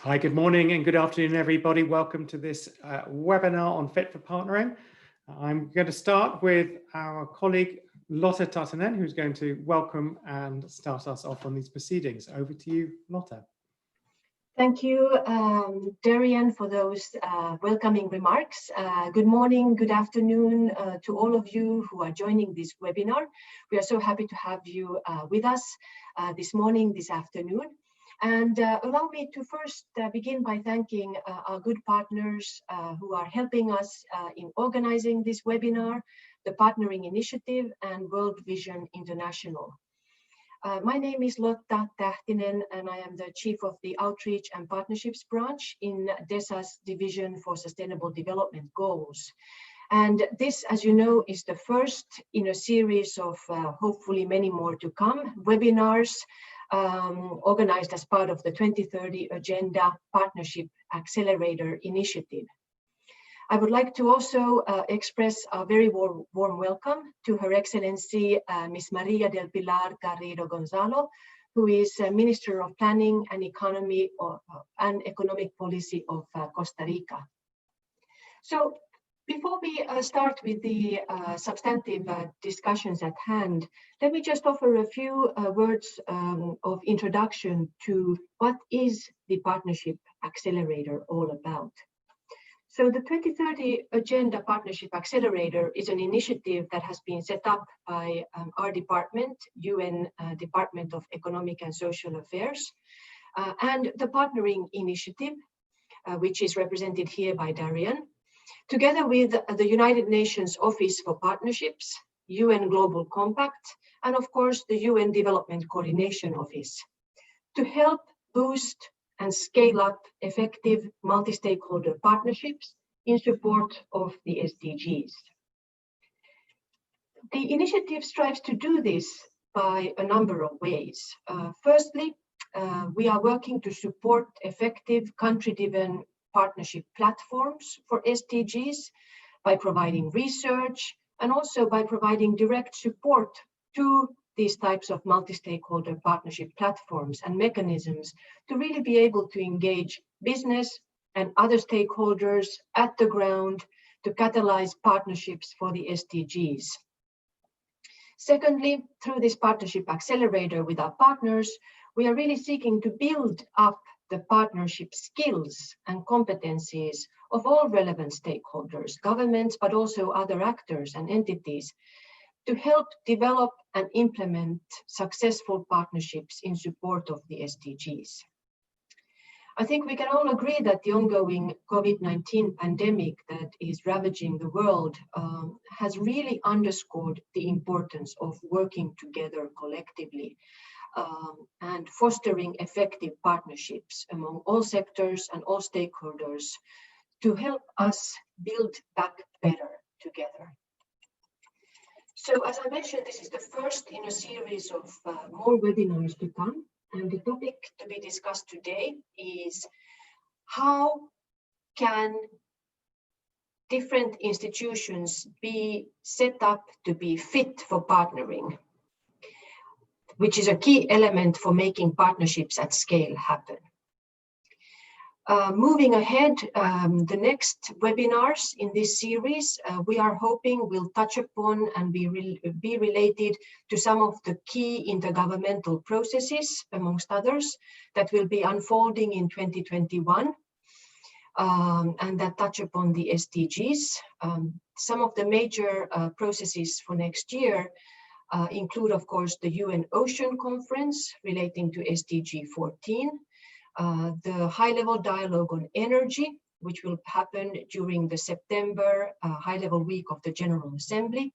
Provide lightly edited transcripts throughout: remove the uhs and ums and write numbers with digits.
Hi, good morning and good afternoon, everybody. Welcome to this webinar on Fit for Partnering. I'm going to start with our colleague Lotta Tartanen, who's going to welcome and start us off on these proceedings. Over to you, Lotta. Thank you, Darian, for those welcoming remarks. Good morning, good afternoon to all of you who are joining this webinar. We are so happy to have you with us this morning, this afternoon. And allow me to first begin by thanking our good partners who are helping us in organizing this webinar, the Partnering Initiative and World Vision International. My name is Lotta Tähtinen, and I am the Chief of the Outreach and Partnerships Branch in DESA's Division for Sustainable Development Goals. And this, as you know, is the first in a series of hopefully many more to come webinars organized as part of the 2030 Agenda Partnership Accelerator initiative. I would like to also express a very warm welcome to Her Excellency Ms. Maria del Pilar Garrido Gonzalo, who is Minister of Planning and Economy and Economic Policy of Costa Rica. So before we start with the substantive discussions at hand, let me just offer a few words of introduction to what is the Partnership Accelerator all about. So the 2030 Agenda Partnership Accelerator is an initiative that has been set up by our department, UN Department of Economic and Social Affairs, and the Partnering Initiative, which is represented here by Darian, together with the United Nations Office for Partnerships, UN Global Compact, and of course the UN Development Coordination Office, to help boost and scale up effective multi-stakeholder partnerships in support of the SDGs. The initiative strives to do this by a number of ways. Firstly, we are working to support effective country-driven partnership platforms for SDGs by providing research and also by providing direct support to these types of multi-stakeholder partnership platforms and mechanisms to really be able to engage business and other stakeholders at the ground to catalyze partnerships for the SDGs. Secondly, through this partnership accelerator with our partners, we are really seeking to build up the partnership skills and competencies of all relevant stakeholders, governments, but also other actors and entities, to help develop and implement successful partnerships in support of the SDGs. I think we can all agree that the ongoing COVID-19 pandemic that is ravaging the world has really underscored the importance of working together collectively and fostering effective partnerships among all sectors and all stakeholders to help us build back better together. So as I mentioned, this is the first in a series of more webinars to come. And the topic to be discussed today is how can different institutions be set up to be fit for partnering, which is a key element for making partnerships at scale happen. Moving ahead, the next webinars in this series, we are hoping will touch upon and be related to some of the key intergovernmental processes, amongst others, that will be unfolding in 2021 and that touch upon the SDGs. Some of the major processes for next year include, of course, the UN Ocean Conference relating to SDG 14, the high-level dialogue on energy, which will happen during the September high-level week of the General Assembly.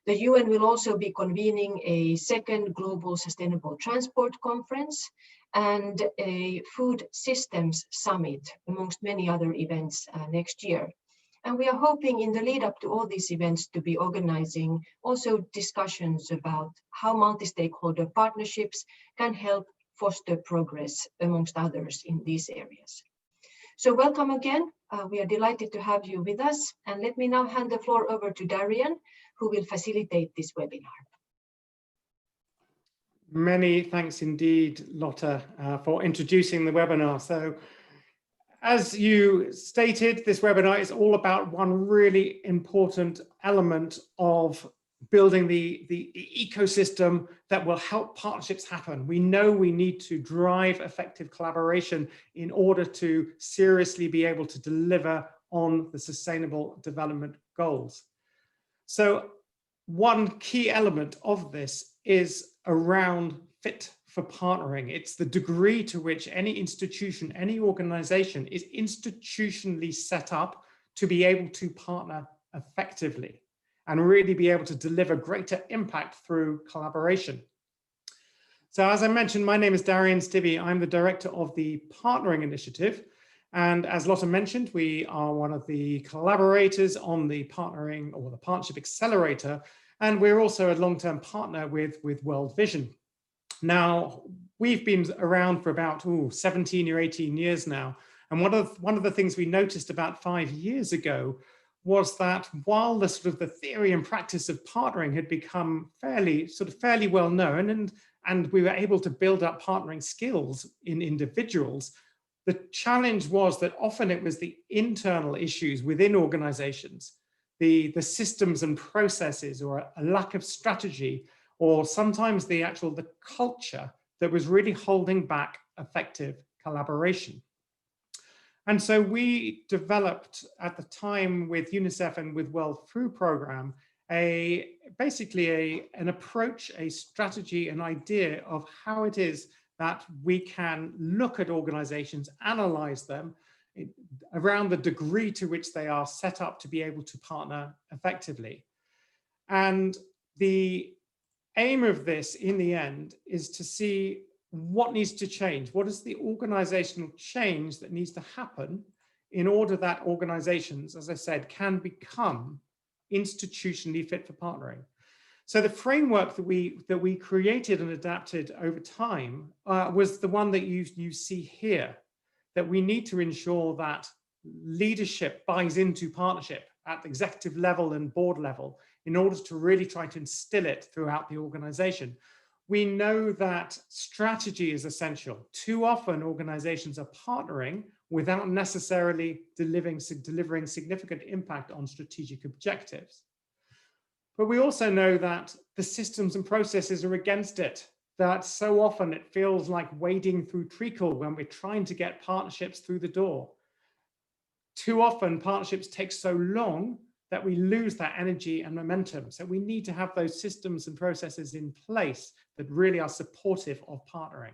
The UN will also be convening a second Global Sustainable Transport Conference and a Food Systems Summit, amongst many other events next year. And we are hoping in the lead up to all these events to be organizing also discussions about how multi-stakeholder partnerships can help foster progress, amongst others, in these areas. So welcome again. We are delighted to have you with us. And let me now hand the floor over to Darian, who will facilitate this webinar. Many thanks indeed, Lotta, for introducing the webinar. So as you stated, this webinar is all about one really important element of building the ecosystem that will help partnerships happen. We know we need to drive effective collaboration in order to seriously be able to deliver on the Sustainable Development Goals. So one key element of this is around fit for partnering. It's the degree to which any institution, any organization is institutionally set up to be able to partner effectively and really be able to deliver greater impact through collaboration. So as I mentioned, my name is Darian Stivvy. I'm the director of the Partnering Initiative. And as Lotte mentioned, we are one of the collaborators on the Partnering or the Partnership Accelerator. And we're also a long-term partner with World Vision. Now, we've been around for about 17 or 18 years now. And one of the things we noticed about 5 years ago was that while the sort of the theory and practice of partnering had become fairly well known, and we were able to build up partnering skills in individuals, the challenge was that often it was the internal issues within organizations, the systems and processes, or a lack of strategy, or sometimes the culture that was really holding back effective collaboration. And so we developed at the time with UNICEF and with World Food Programme basically an approach, a strategy, an idea of how it is that we can look at organizations, analyze them around the degree to which they are set up to be able to partner effectively. And the aim of this in the end is to see what needs to change. What is the organizational change that needs to happen in order that organizations, as I said, can become institutionally fit for partnering? So the framework that we created and adapted over time was the one that you see here, that we need to ensure that leadership buys into partnership at the executive level and board level in order to really try to instill it throughout the organization. We know that strategy is essential. Too often organizations are partnering without necessarily delivering significant impact on strategic objectives. But we also know that the systems and processes are against it, that so often it feels like wading through treacle when we're trying to get partnerships through the door. Too often partnerships take so long that we lose that energy and momentum. So we need to have those systems and processes in place that really are supportive of partnering.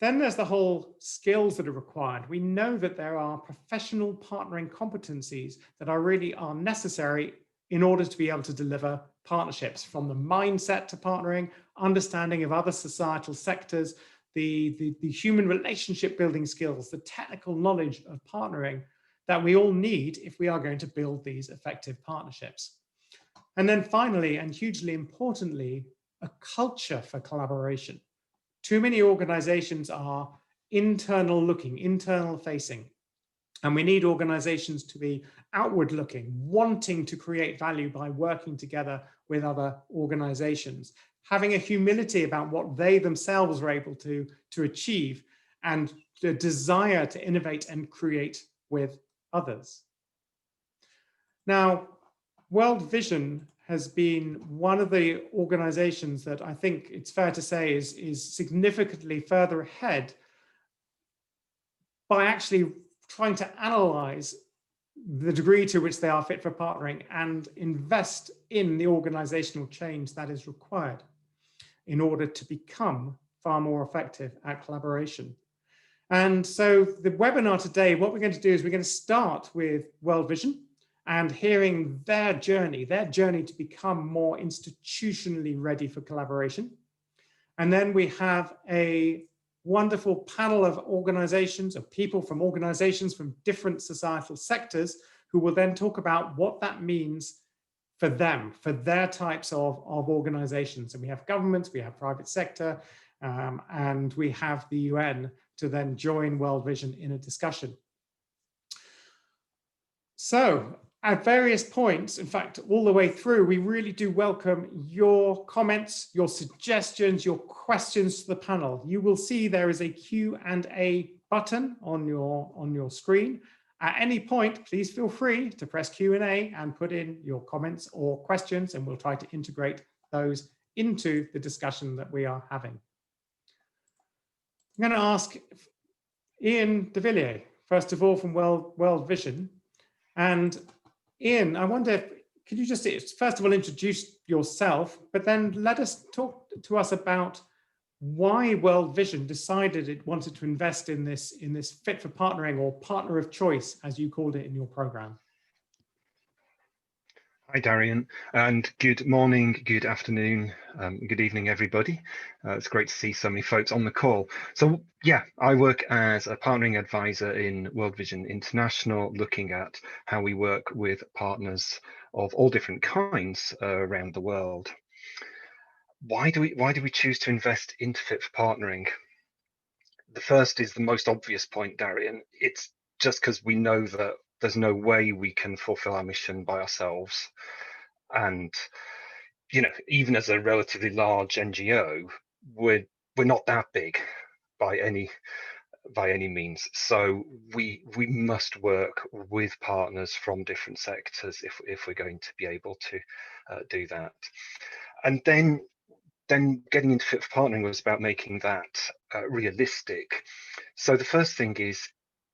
Then there's the whole skills that are required. We know that there are professional partnering competencies that are necessary in order to be able to deliver partnerships, from the mindset to partnering, understanding of other societal sectors, the human relationship building skills, the technical knowledge of partnering that we all need if we are going to build these effective partnerships. And then finally, and hugely importantly, a culture for collaboration. Too many organizations are internal looking, internal facing, and we need organizations to be outward looking, wanting to create value by working together with other organizations, having a humility about what they themselves are able to achieve, and the desire to innovate and create with others. Now, World Vision has been one of the organizations that I think it's fair to say is significantly further ahead by actually trying to analyze the degree to which they are fit for partnering and invest in the organizational change that is required in order to become far more effective at collaboration. And so the webinar today, what we're going to do is we're going to start with World Vision and hearing their journey to become more institutionally ready for collaboration. And then we have a wonderful panel of organizations, of people from organizations from different societal sectors, who will then talk about what that means for them, for their types of organizations. And we have governments, we have private sector, and we have the UN to then join World Vision in a discussion. So at various points, in fact, all the way through, we really do welcome your comments, your suggestions, your questions to the panel. You will see there is a Q&A button on your screen. At any point, please feel free to press Q&A and put in your comments or questions, and we'll try to integrate those into the discussion that we are having. I'm going to ask Ian de Villiers, first of all, from World Vision. And Ian, I wonder, could you just first of all introduce yourself, but then let us talk to us about why World Vision decided it wanted to invest in this fit for partnering, or partner of choice, as you called it in your program. Hi, Darian, and good morning, good afternoon, good evening, everybody. It's great to see so many folks on the call. So yeah, I work as a partnering advisor in World Vision International, looking at how we work with partners of all different kinds around the world. Why do we choose to invest into fit for partnering? The first is the most obvious point, Darian. It's just because we know that there's no way we can fulfill our mission by ourselves. And, you know, even as a relatively large NGO, we're not that big by any means. So we must work with partners from different sectors if we're going to be able to do that. And then getting into fit for partnering was about making that realistic. So the first thing is,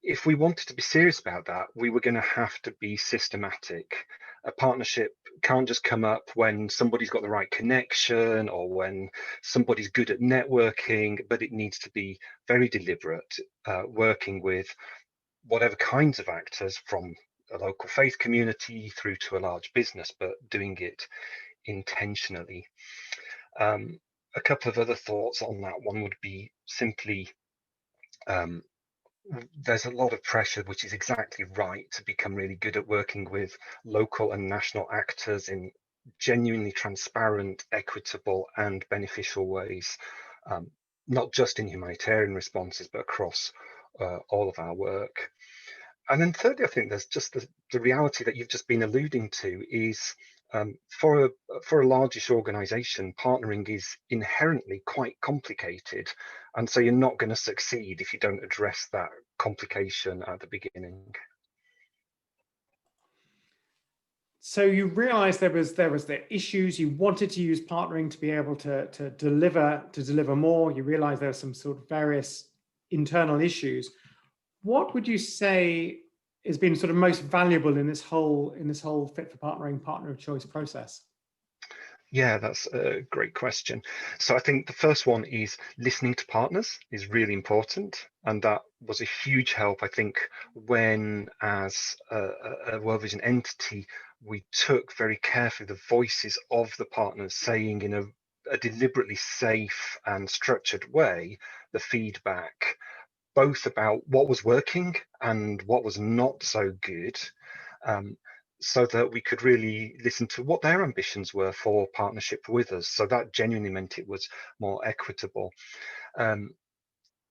if we wanted to be serious about that, we were going to have to be systematic. A partnership can't just come up when somebody's got the right connection or when somebody's good at networking, but it needs to be very deliberate, working with whatever kinds of actors, from a local faith community through to a large business, but doing it intentionally. A couple of other thoughts on that one would be simply, there's a lot of pressure, which is exactly right, to become really good at working with local and national actors in genuinely transparent, equitable and beneficial ways, not just in humanitarian responses, but across all of our work. And then thirdly, I think there's just the reality that you've just been alluding to is, for a largish organization, partnering is inherently quite complicated, and so you're not going to succeed if you don't address that complication at the beginning. So you realized there was the issues. You wanted to use partnering to be able to deliver more. You realized there were some sort of various internal issues. What would you say has been sort of most valuable in this whole fit for partnering, partner of choice process? Yeah, that's a great question. So I think the first one is listening to partners is really important. And that was a huge help, I think, when as a World Vision entity, we took very carefully the voices of the partners, saying in a deliberately safe and structured way, the feedback, both about what was working and what was not so good, so that we could really listen to what their ambitions were for partnership with us. So that genuinely meant it was more equitable.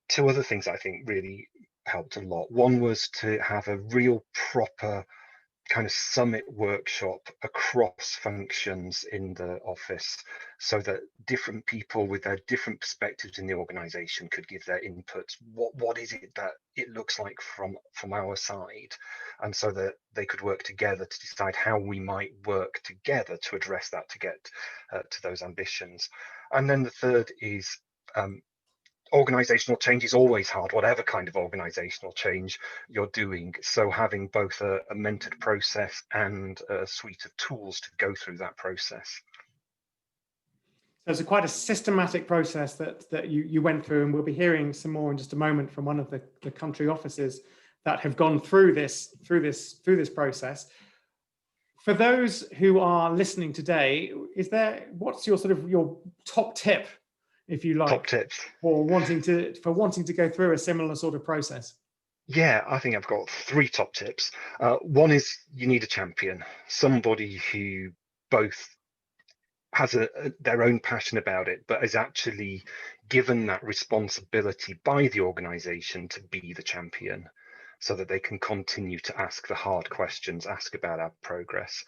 Two other things I think really helped a lot. One was to have a real proper kind of summit workshop across functions in the office, so that different people with their different perspectives in the organization could give their inputs. What is it that it looks like from our side, and so that they could work together to decide how we might work together to address that, to get to those ambitions. And then the third is, organizational change is always hard, whatever kind of organizational change you're doing. So having both a mentored process and a suite of tools to go through that process. So it's quite a systematic process that you went through, and we'll be hearing some more in just a moment from one of the country offices that have gone through this process. For those who are listening today, what's your your top tip, if you like, top tips for wanting to go through a similar sort of process? Yeah, I think I've got three top tips. One is you need a champion, somebody who both has their own passion about it, but is actually given that responsibility by the organization to be the champion, so that they can continue to ask the hard questions, ask about our progress.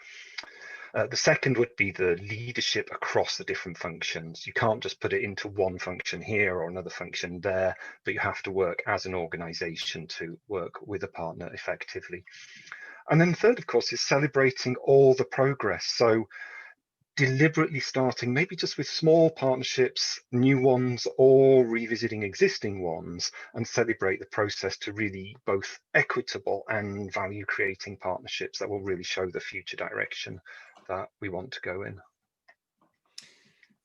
The second would be the leadership across the different functions. You can't just put it into one function here or another function there, but you have to work as an organization to work with a partner effectively. And then third, of course, is celebrating all the progress. So deliberately starting maybe just with small partnerships, new ones, or revisiting existing ones, and celebrate the process to really both equitable and value creating partnerships that will really show the future direction that we want to go in.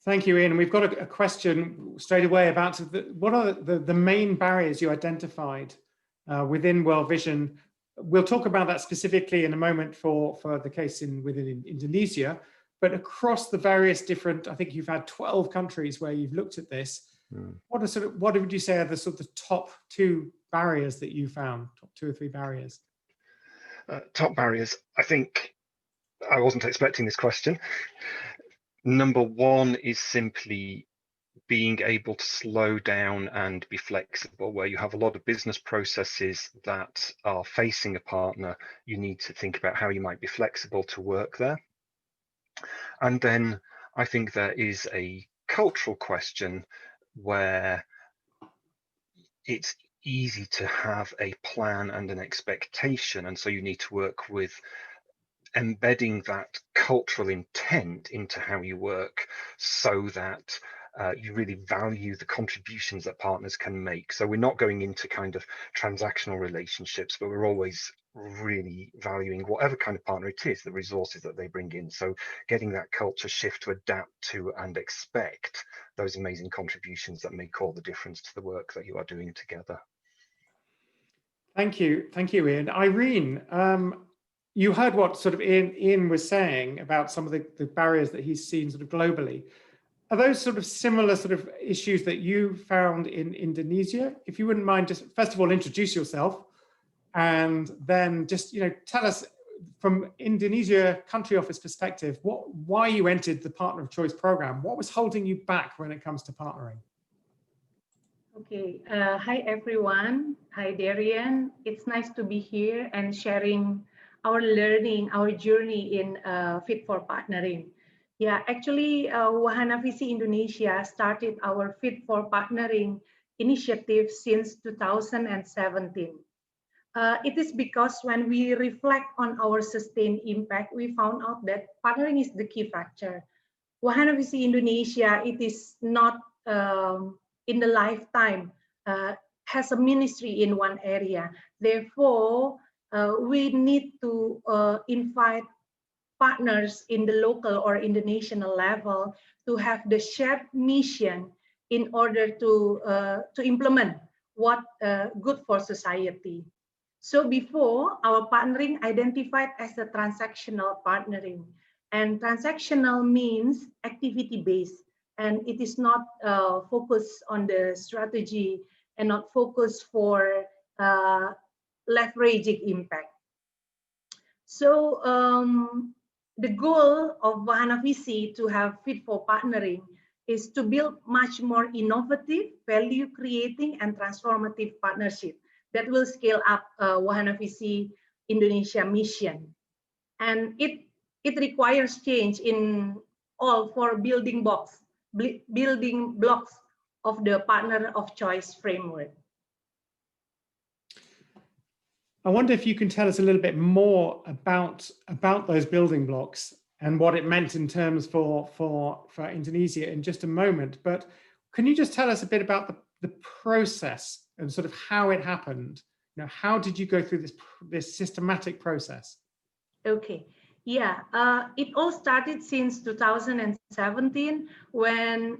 Thank you, Ian. We've got a question straight away about what are the main barriers you identified within World Vision. We'll talk about that specifically in a moment for the case within Indonesia, but across the various different, I think you've had 12 countries where you've looked at this. What would you say are the sort of the top two barriers that you found, top 2 or 3 barriers? Top barriers, I think I wasn't expecting this question. Number one is simply being able to slow down and be flexible. Where you have a lot of business processes that are facing a partner, you need to think about how you might be flexible to work there. And then I think there is a cultural question where it's easy to have a plan and an expectation, and so you need to work with embedding that cultural intent into how you work so that you really value the contributions that partners can make. So we're not going into kind of transactional relationships, but we're always really valuing whatever kind of partner it is, the resources that they bring in. So getting that culture shift to adapt to and expect those amazing contributions that make all the difference to the work that you are doing together. Thank you, Ian. Irene, you heard what sort of Ian was saying about some of the barriers that he's seen sort of globally. Are those sort of similar sort of issues that you found in Indonesia? If you wouldn't mind, just first of all, introduce yourself, and then just tell us from Indonesia country office perspective why you entered the Partner of Choice program. What was holding you back when it comes to partnering? Okay, hi everyone. Hi Darian. It's nice to be here and sharing our learning, our journey in Fit for Partnering. Yeah, actually, Wahana Visi Indonesia started our Fit for Partnering initiative since 2017. It is because when we reflect on our sustained impact, we found out that partnering is the key factor. Wahana Visi Indonesia, it is not in the lifetime, has a ministry in one area. Therefore, we need to invite partners in the local or international level to have the shared mission in order to implement what good for society. So before, our partnering identified as a transactional partnering, and transactional means activity-based, and it is not focused on the strategy and not focused for leveraging impact. So the goal of Wahana Visi to have Fit for Partnering is to build much more innovative, value-creating, and transformative partnership that will scale up Wahana Visi Indonesia mission. And it requires change in all 4 building blocks of the Partner of Choice framework. I wonder if you can tell us a little bit more about those building blocks and what it meant in terms for Indonesia in just a moment. But can you just tell us a bit about the process and sort of how it happened? How did you go through this systematic process? Okay. Yeah, it all started since 2017 when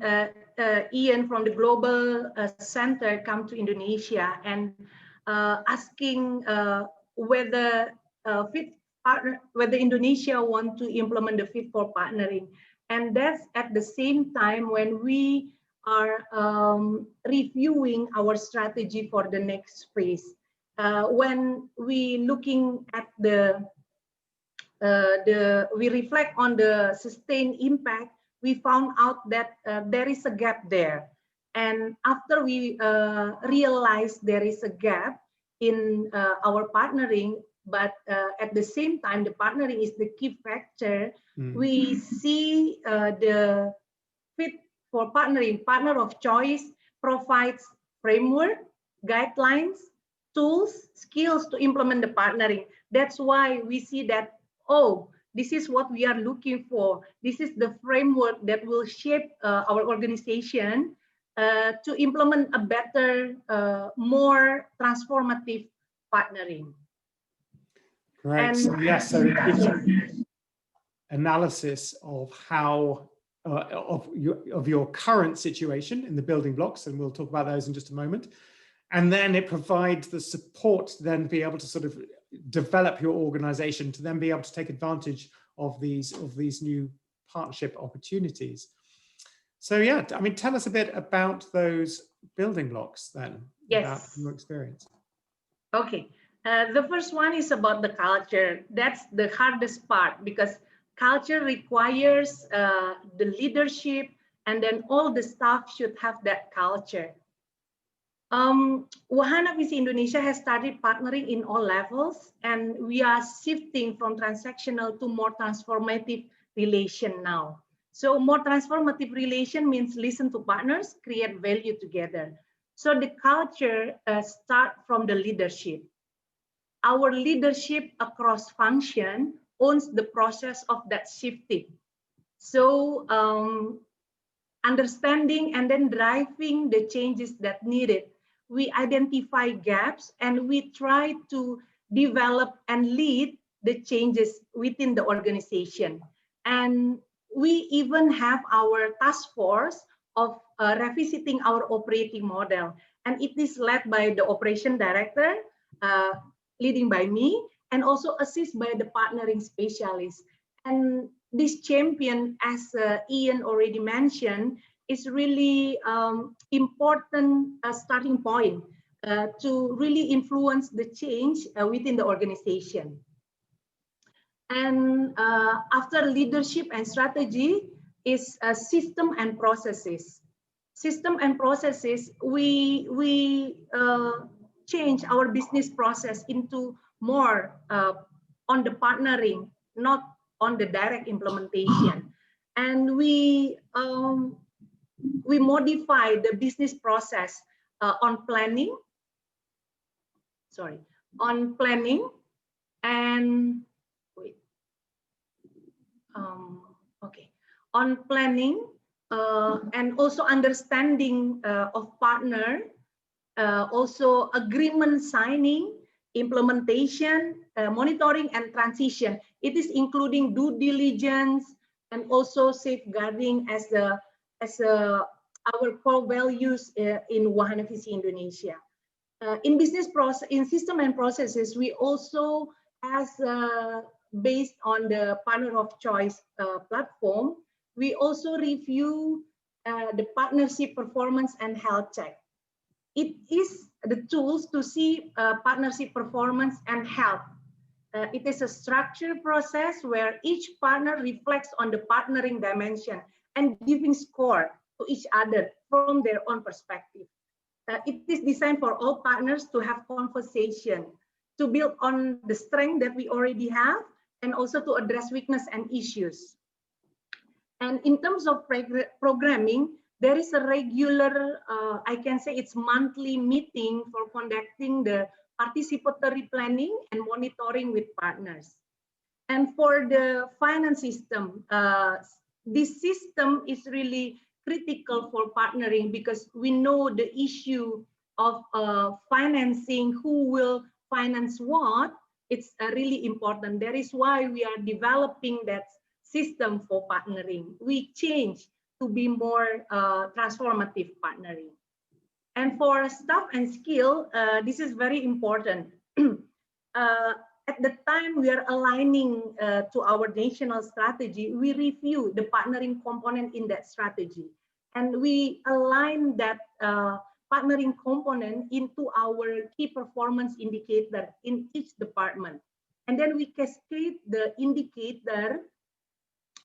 Ian from the Global Center come to Indonesia and asking whether Indonesia want to implement the Fit for Partnering. And that's at the same time when we are reviewing our strategy for the next phase. When we looking at we reflect on the sustained impact, we found out that there is a gap there. And after we realized there is a gap in our partnering, but at the same time, the partnering is the key factor. We see the fit for partnering, partner of choice provides framework, guidelines, tools, skills to implement the partnering. That's why we see that, oh, this is what we are looking for. This is the framework that will shape our organization to implement a better, more transformative partnering. Right. And, so yes, so it gives you analysis of how of your current situation in the building blocks, and we'll talk about those in just a moment. And then it provides the support to then be able to sort of develop your organization to then be able to take advantage of these new partnership opportunities. So yeah, I mean, tell us a bit about those building blocks then, about your experience. Okay, the first one is about the culture. That's the hardest part, because culture requires the leadership, and then all the staff should have that culture. Wahana Visi Indonesia has started partnering in all levels, and we are shifting from transactional to more transformative relation now. So more transformative relation means listen to partners, create value together. So the culture starts from the leadership. Our leadership across function owns the process of that shifting. So understanding and then driving the changes that needed. We identify gaps and we try to develop and lead the changes within the organization. And we even have our task force of revisiting our operating model. And it is led by the operation director, leading by me, and also assist by the partnering specialist. And this champion, as Ian already mentioned, is really important starting point to really influence the change within the organization. And after leadership and strategy is system and processes. System and processes, we change our business process into more on the partnering, not on the direct implementation. And we modify the business process on planning, and wait, on planning and also understanding of partner, also agreement signing, implementation, monitoring and transition. It is including due diligence and also safeguarding as our core values in Wahana Visi Indonesia. In business process, in system and processes, we also, as based on the partner of choice platform, we also review the partnership performance and health check. It is the tools to see partnership performance and health. It is a structured process where each partner reflects on the partnering dimension and giving score to each other from their own perspective. It is designed for all partners to have conversation, to build on the strength that we already have, and also to address weakness and issues. And in terms of programming, there is a regular, I can say it's monthly meeting for conducting the participatory planning and monitoring with partners. And for the finance system, this system is really critical for partnering because we know the issue of financing, who will finance what, it's really important. That is why we are developing that system for partnering. We change to be more transformative partnering. And for staff and skill, this is very important. At the time we are aligning to our national strategy, we review the partnering component in that strategy. And we align that partnering component into our key performance indicator in each department. And then we cascade the indicator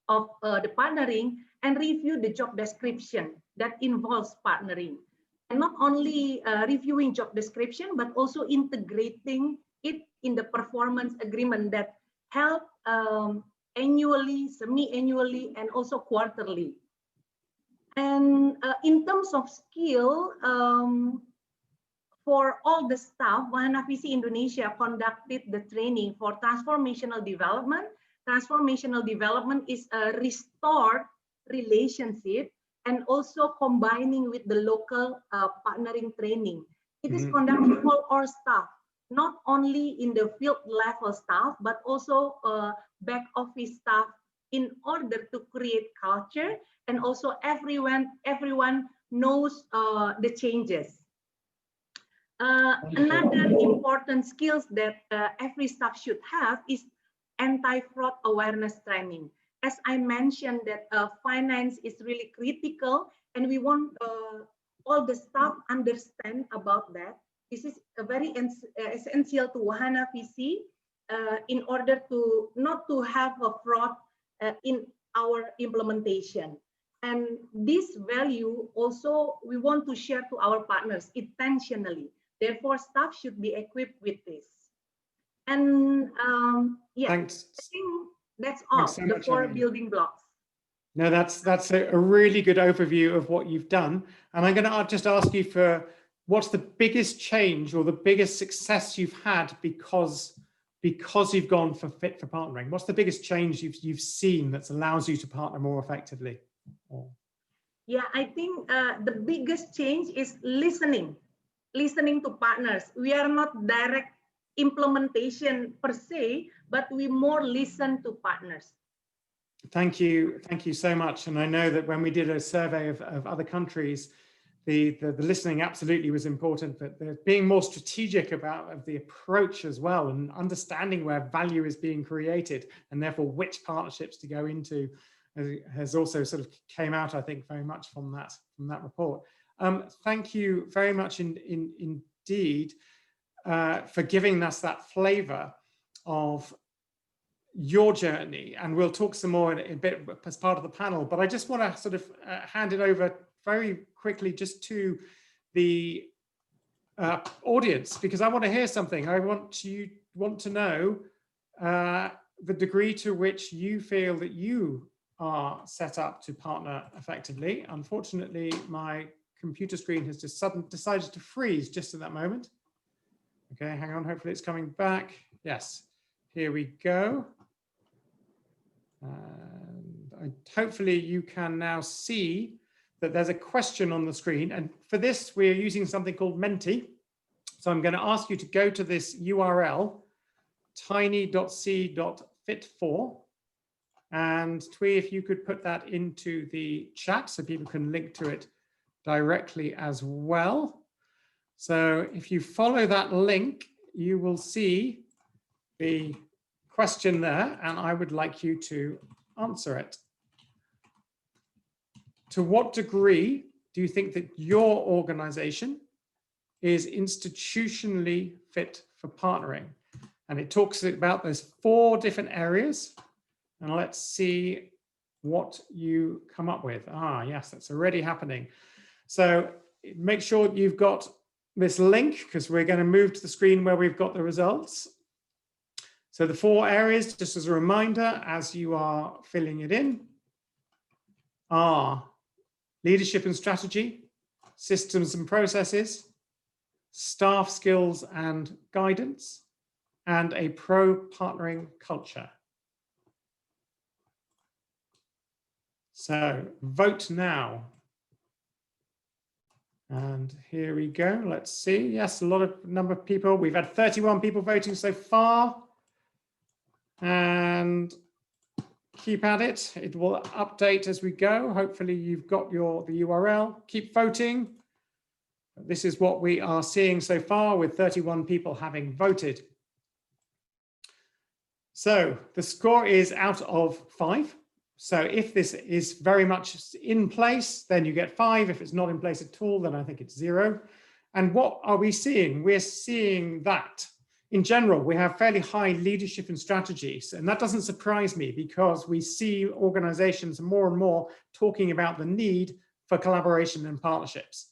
of the partnering and review the job description that involves partnering. And not only reviewing job description, but also integrating it in the performance agreement that held annually, semi-annually, and also quarterly. And in terms of skill, for all the staff, Wahana Visi Indonesia conducted the training for transformational development. Transformational development is a restored relationship and also combining with the local partnering training. It is conducted for all staff, not only in the field level staff, but also back office staff, in order to create culture and also everyone knows the changes. Another important skills that every staff should have is anti-fraud awareness training. As I mentioned that finance is really critical, and we want all the staff understand about that. This is a very essential to Wahana Visi in order to not to have a fraud in our implementation. And this value also we want to share to our partners intentionally. Therefore, staff should be equipped with this. And yeah, Thanks. I think that's all, so the much, 4 Elaine. building blocks. No, that's a really good overview of what you've done. And I'm going to just ask you for what's the biggest change or the biggest success you've had because you've gone for Fit for Partnering? What's the biggest change you've seen that allows you to partner more effectively? Yeah, I think the biggest change is listening to partners. We are not direct implementation per se, but we more listen to partners. Thank you so much. And I know that when we did a survey of other countries, the listening absolutely was important, but being more strategic about the approach as well, and understanding where value is being created and therefore which partnerships to go into has also sort of came out, I think, very much from that report. Thank you very much indeed for giving us that flavor of your journey, and we'll talk some more in a bit as part of the panel, but I just want to sort of hand it over very quickly just to the audience, because I want to hear something. I want to know the degree to which you feel that you are set up to partner effectively. Unfortunately, my computer screen has just decided to freeze just at that moment. Okay, hang on, hopefully it's coming back. Yes, here we go. And hopefully you can now see that there's a question on the screen. And for this, we're using something called Menti. So I'm going to ask you to go to this URL, tiny.c.fit4. And Twee, if you could put that into the chat so people can link to it directly as well. So if you follow that link, you will see the question there, and I would like you to answer it. To what degree do you think that your organization is institutionally fit for partnering? And it talks about those 4 different areas. And let's see what you come up with. Ah, yes, that's already happening. So make sure you've got this link, because we're going to move to the screen where we've got the results. So the 4 areas, just as a reminder, as you are filling it in, are leadership and strategy, systems and processes, staff skills and guidance, and a pro-partnering culture. So vote now. And here we go. Let's see. Yes, a number of people. We've had 31 people voting so far. And keep at it. It will update as we go. Hopefully you've got the URL. Keep voting. This is what we are seeing so far, with 31 people having voted. So the score is out of 5. So if this is very much in place, then you get 5. If it's not in place at all, then I think it's 0. And what are we seeing? We're seeing that in general, we have fairly high leadership and strategies. And that doesn't surprise me, because we see organizations more and more talking about the need for collaboration and partnerships.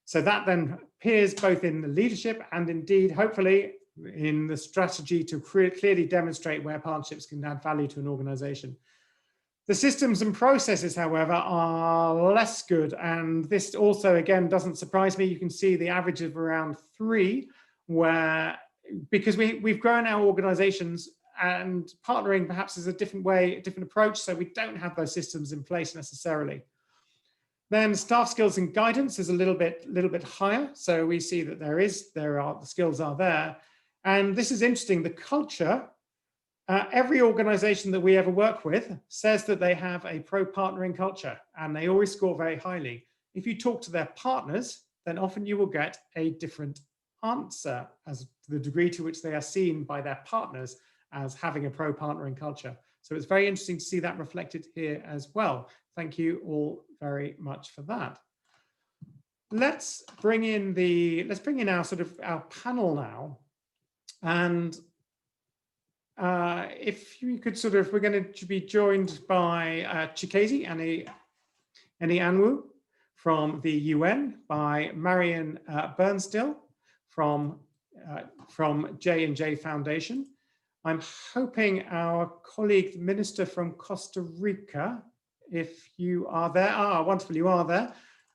So that then appears both in the leadership and indeed, hopefully, in the strategy to clearly demonstrate where partnerships can add value to an organization. The systems and processes, however, are less good. And this also, again, doesn't surprise me. You can see the average of around 3, where, because we've grown our organizations, and partnering perhaps is a different way, a different approach. So we don't have those systems in place necessarily. Then staff skills and guidance is a little bit higher. So we see that the skills are there. And this is interesting, the culture, every organization that we ever work with says that they have a pro-partnering culture, and they always score very highly. If you talk to their partners, then often you will get a different answer as the degree to which they are seen by their partners as having a pro-partnering culture. So it's very interesting to see that reflected here as well. Thank you all very much for that. Let's bring in our our panel now. And if you could we're going to be joined by Chikezi Anyanwu from the UN, by Marion Bernstill from J&J Foundation. I'm hoping our colleague, the Minister from Costa Rica, if you are there. Wonderful, you are there.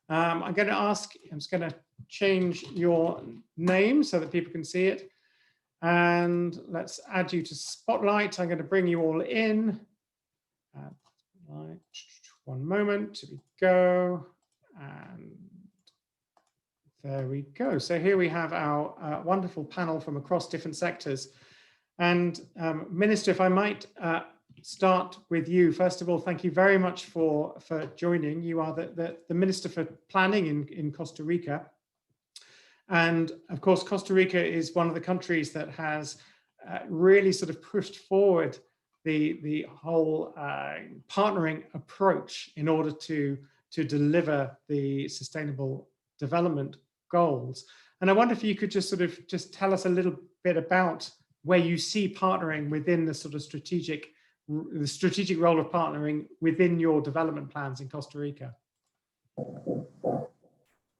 I'm just going to change your name so that people can see it. And let's add you to Spotlight. I'm going to bring you all in. One moment, here we go. And there we go. So here we have our wonderful panel from across different sectors. And Minister, if I might start with you. First of all, thank you very much for joining. You are the Minister for Planning in Costa Rica. And of course, Costa Rica is one of the countries that has really pushed forward the whole partnering approach in order to deliver the sustainable development goals. And I wonder if you could just tell us a little bit about where you see partnering within the strategic role of partnering within your development plans in Costa Rica.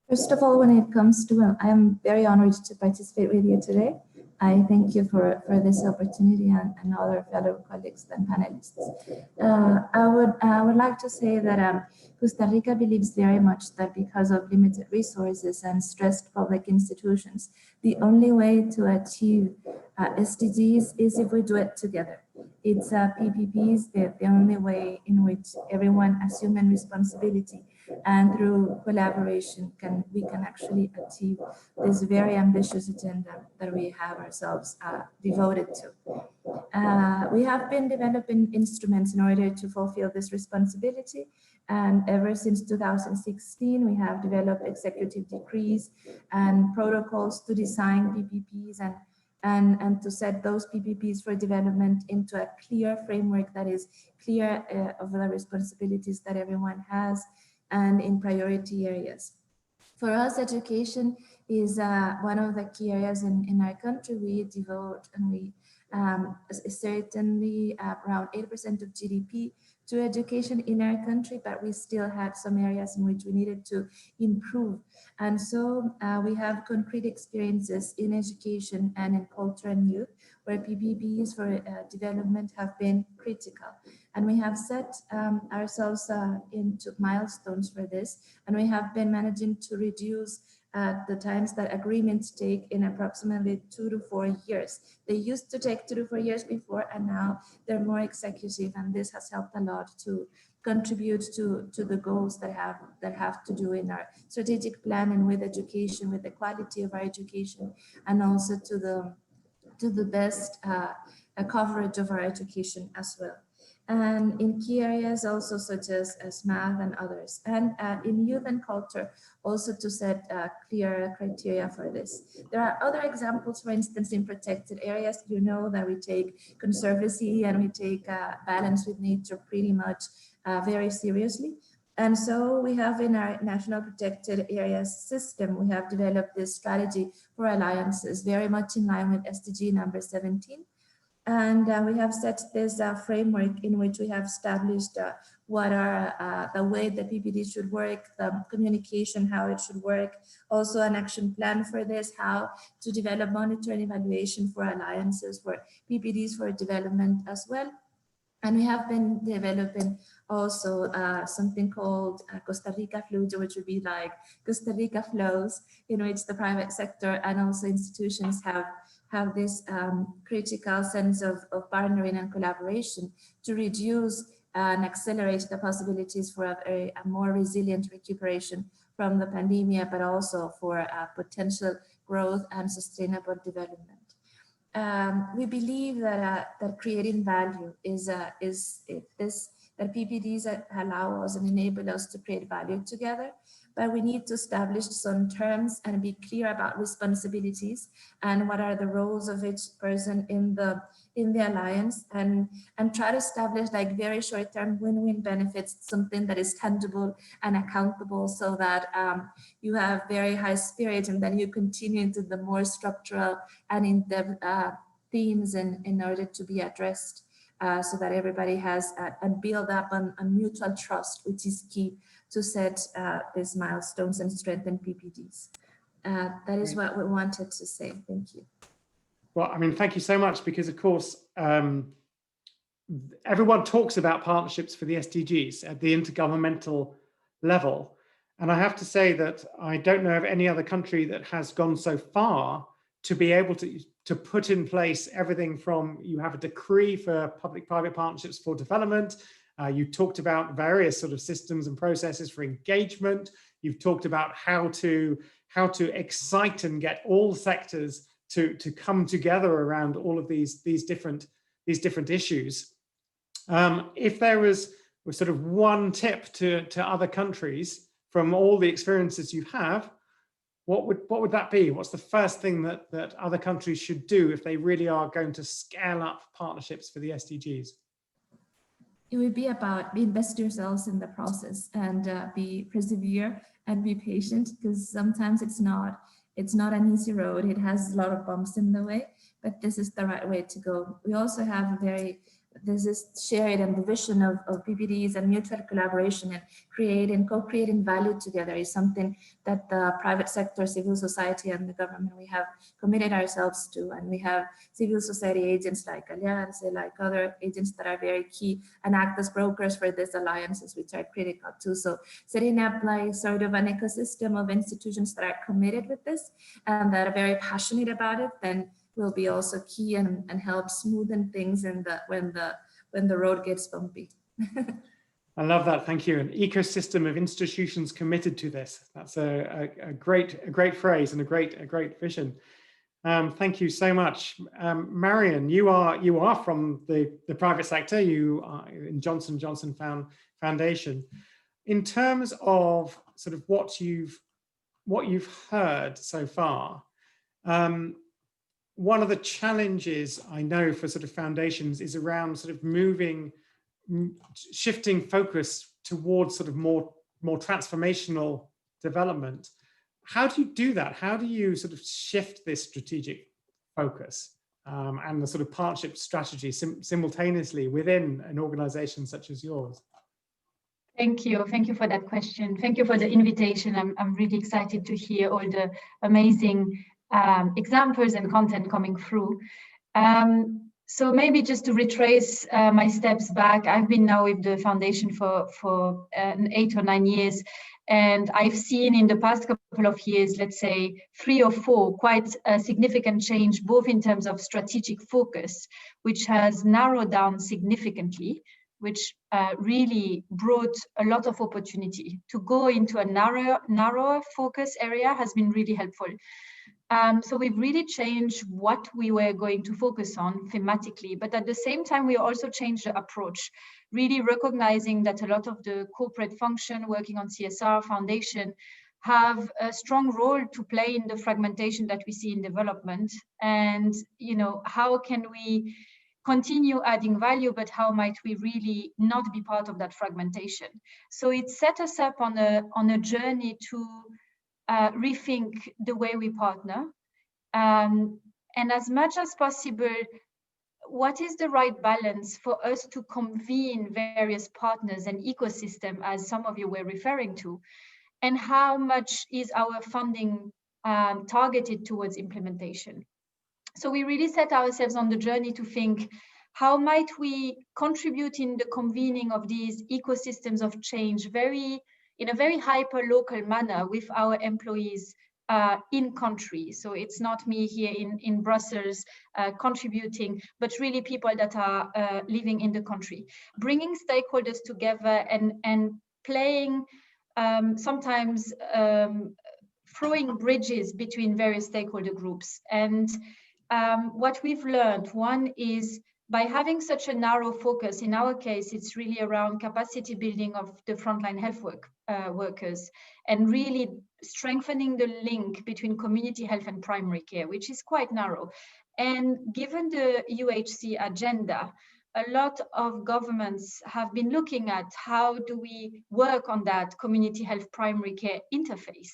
First of all, when it comes to, I am very honored to participate with you today. I thank you for this opportunity and other fellow colleagues and panelists. I would like to say that Costa Rica believes very much that because of limited resources and stressed public institutions, the only way to achieve SDGs is if we do it together. It's PPPs, the only way in which everyone assumes responsibility, and through collaboration we can actually achieve this very ambitious agenda that we have ourselves devoted to. We have been developing instruments in order to fulfill this responsibility, and ever since 2016 we have developed executive decrees and protocols to design PPPs and to set those PPPs for development into a clear framework that is clear of the responsibilities that everyone has and in priority areas. For us, education is one of the key areas in our country. We devote and we certainly around 8% of GDP to education in our country, but we still had some areas in which we needed to improve. And so we have concrete experiences in education and in culture and youth, where PPPs for development have been critical. And we have set ourselves into milestones for this, and we have been managing to reduce the times that agreements take in approximately 2 to 4 years. They used to take 2 to 4 years before, and now they're more executive, and this has helped a lot to contribute to the goals that have to do in our strategic plan and with education, with the quality of our education, and also to the best coverage of our education as well. And in key areas also such as math and others, and in youth and culture also to set clear criteria for this. There are other examples, for instance, in protected areas. You know that we take conservancy and we take balance with nature pretty much very seriously. And so we have in our national protected areas system, we have developed this strategy for alliances very much in line with SDG number 17. And we have set this framework in which we have established what are the way that PPD should work, the communication, how it should work, also an action plan for this, how to develop monitoring evaluation for alliances, for PPDs for development as well. And we have been developing also something called Costa Rica Flujo, which would be like Costa Rica flows, in which the private sector and also institutions have this critical sense of partnering and collaboration to reduce and accelerate the possibilities for a more resilient recuperation from the pandemic, but also for potential growth and sustainable development. We believe that that creating value is that PPDs allow us and enable us to create value together, but we need to establish some terms and be clear about responsibilities and what are the roles of each person in the alliance, and try to establish like very short-term win-win benefits, something that is tangible and accountable, so that you have very high spirit and then you continue into the more structural and in-depth themes in order to be addressed, so that everybody has and build up on mutual trust, which is key to set these milestones and strengthen PPDs. That is what we wanted to say. Thank you. Well, I mean, thank you so much, because of course, everyone talks about partnerships for the SDGs at the intergovernmental level. And I have to say that I don't know of any other country that has gone so far to be able to put in place everything from, you have a decree for public-private partnerships for development. You talked about various sort of systems and processes for engagement. You've talked about how to excite and get all sectors to come together around all of these different issues. If there was sort of one tip to other countries from all the experiences you have, what would that be? What's the first thing that other countries should do if they really are going to scale up partnerships for the SDGs? It would be about invest yourselves in the process and be persevere and be patient, because sometimes it's not an easy road. It has a lot of bumps in the way, but this is the right way to go. We also have this is shared and the vision of PPDs and mutual collaboration and co-creating value together is something that the private sector, civil society, and the government, we have committed ourselves to. And we have civil society agents like Alliance, like other agents that are very key and act as brokers for these alliances, which are critical too. So setting up like sort of an ecosystem of institutions that are committed with this and that are very passionate about it, then will be also key and help smoothen things when the road gets bumpy. I love that. Thank you. An ecosystem of institutions committed to this. That's a great phrase and a great vision. Thank you so much. Marion, you are from the private sector. You are in Johnson & Johnson Foundation. In terms of sort of what you've heard so far, one of the challenges I know for sort of foundations is around sort of shifting focus towards sort of more transformational development. How do you do that? How do you sort of shift this strategic focus and the sort of partnership strategy simultaneously within an organization such as yours? Thank you for that question. Thank you for the invitation. I'm really excited to hear all the amazing examples and content coming through. So maybe just to retrace my steps back, I've been now with the foundation for 8 or 9 years, and I've seen in the past couple of years, let's say 3 or 4, quite a significant change, both in terms of strategic focus, which has narrowed down significantly, which really brought a lot of opportunity. To go into a narrower focus area has been really helpful. So we've really changed what we were going to focus on thematically, but at the same time, we also changed the approach, really recognizing that a lot of the corporate function working on CSR foundation have a strong role to play in the fragmentation that we see in development. And, how can we continue adding value, but how might we really not be part of that fragmentation? So it set us up on a journey to rethink the way we partner. And as much as possible, what is the right balance for us to convene various partners and ecosystem, as some of you were referring to, and how much is our funding targeted towards implementation? So we really set ourselves on the journey to think, how might we contribute in the convening of these ecosystems of change in a very hyper-local manner with our employees in country. So it's not me here in Brussels contributing, but really people that are living in the country. Bringing stakeholders together and playing, sometimes throwing bridges between various stakeholder groups. And what we've learned, one is, by having such a narrow focus, in our case, it's really around capacity building of the frontline health workers, and really strengthening the link between community health and primary care, which is quite narrow. And given the UHC agenda, a lot of governments have been looking at how do we work on that community health primary care interface.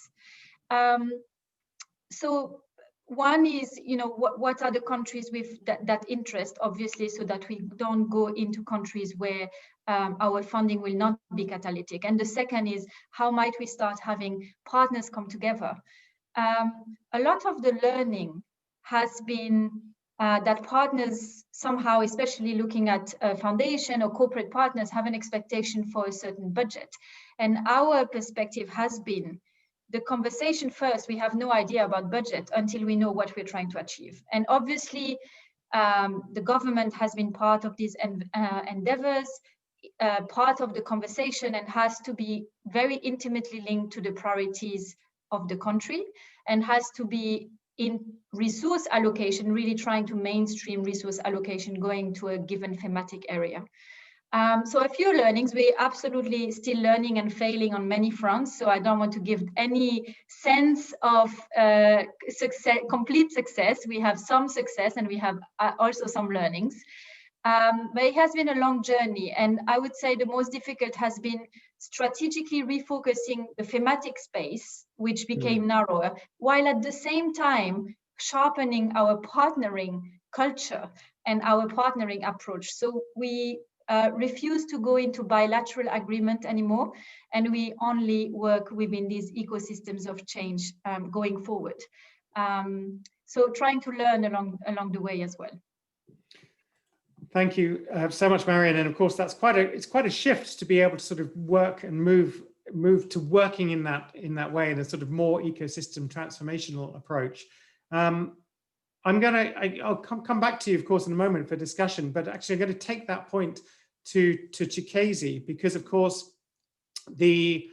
So one is, what are the countries with that interest, obviously, so that we don't go into countries where our funding will not be catalytic. And the second is, how might we start having partners come together? A lot of the learning has been that partners somehow, especially looking at a foundation or corporate partners, have an expectation for a certain budget. And our perspective has been, the conversation first, we have no idea about budget until we know what we're trying to achieve. And obviously, the government has been part of these endeavors, part of the conversation, and has to be very intimately linked to the priorities of the country, and has to be in resource allocation, really trying to mainstream resource allocation going to a given thematic area. So a few learnings. We're absolutely still learning and failing on many fronts, so I don't want to give any sense of complete success. We have some success, and we have also some learnings. But it has been a long journey, and I would say the most difficult has been strategically refocusing the thematic space, which became narrower, while at the same time sharpening our partnering culture and our partnering approach. So we refuse to go into bilateral agreement anymore, and we only work within these ecosystems of change going forward. So trying to learn along the way as well. Thank you so much, Marion. And of course, it's quite a shift to be able to sort of work and move to working in that way, in a sort of more ecosystem transformational approach. I'll come back to you, of course, in a moment for discussion, but actually I'm going to take that point to Chikezi, because of course the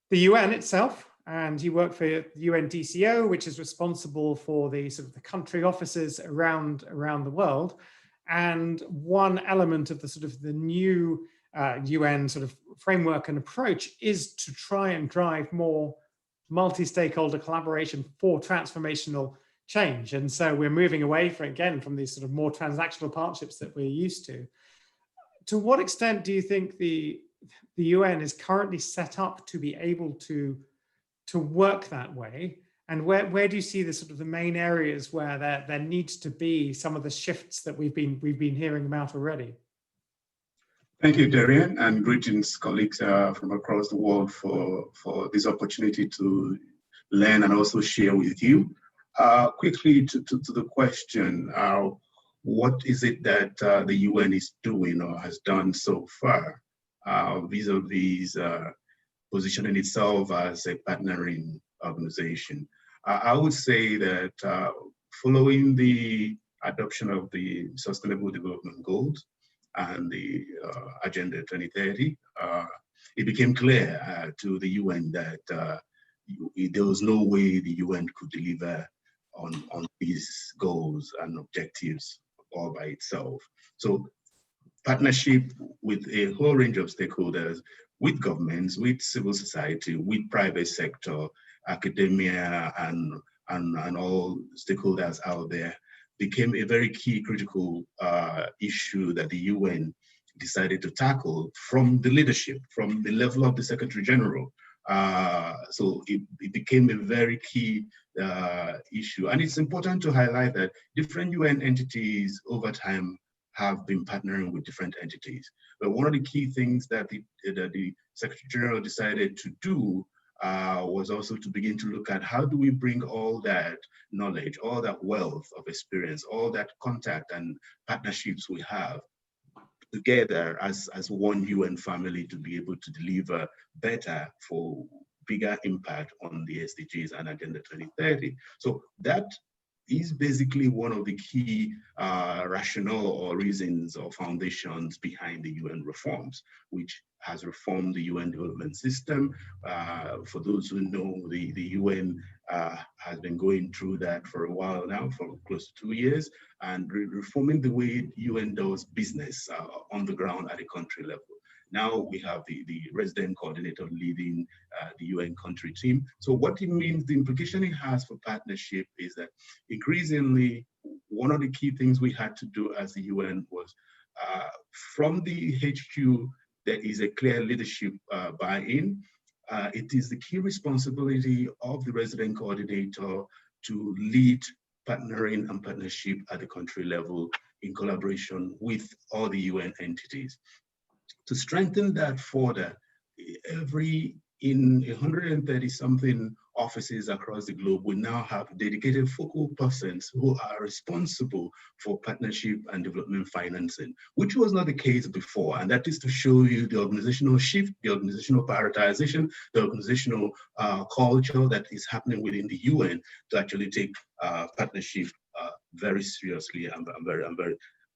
UN itself, and you work for the UNDCO, which is responsible for the sort of the country offices around the world. And one element of the sort of the new UN sort of framework and approach is to try and drive more multi-stakeholder collaboration for transformational change. And so we're moving away from these sort of more transactional partnerships that we're used to. To what extent do you think the UN is currently set up to be able to work that way? And where do you see the sort of the main areas where there needs to be some of the shifts that we've been hearing about already? Thank you, Darian, and greetings, colleagues from across the world, for this opportunity to learn and also share with you. Quickly to the question, what is it that the UN is doing or has done so far vis-a-vis positioning itself as a partnering organization? I would say that following the adoption of the Sustainable Development Goals and the Agenda 2030, it became clear to the UN that there was no way the UN could deliver on these goals and objectives all by itself. So partnership with a whole range of stakeholders, with governments, with civil society, with private sector, academia, and all stakeholders out there, became a very key critical issue that the UN decided to tackle from the leadership, from the level of the Secretary General. So it became a very key issue. And it's important to highlight that different UN entities over time have been partnering with different entities. But one of the key things that the Secretary General decided to do was also to begin to look at how do we bring all that knowledge, all that wealth of experience, all that contact and partnerships we have together as one UN family to be able to deliver better for bigger impact on the SDGs and Agenda 2030. So that is basically one of the key rationale or reasons or foundations behind the UN reforms, which has reformed the UN development system. For those who know, the UN has been going through that for a while now, for close to 2 years, and reforming the way UN does business on the ground at a country level. Now we have the resident coordinator leading the UN country team. So what it means, the implication it has for partnership is that increasingly, one of the key things we had to do as the UN was from the HQ, there is a clear leadership buy-in. It is the key responsibility of the resident coordinator to lead partnering and partnership at the country level in collaboration with all the UN entities. To strengthen that further, in 130 something offices across the globe, we now have dedicated focal persons who are responsible for partnership and development financing, which was not the case before. And that is to show you the organizational shift, the organizational prioritization, the organizational culture that is happening within the UN to actually take partnership very seriously and very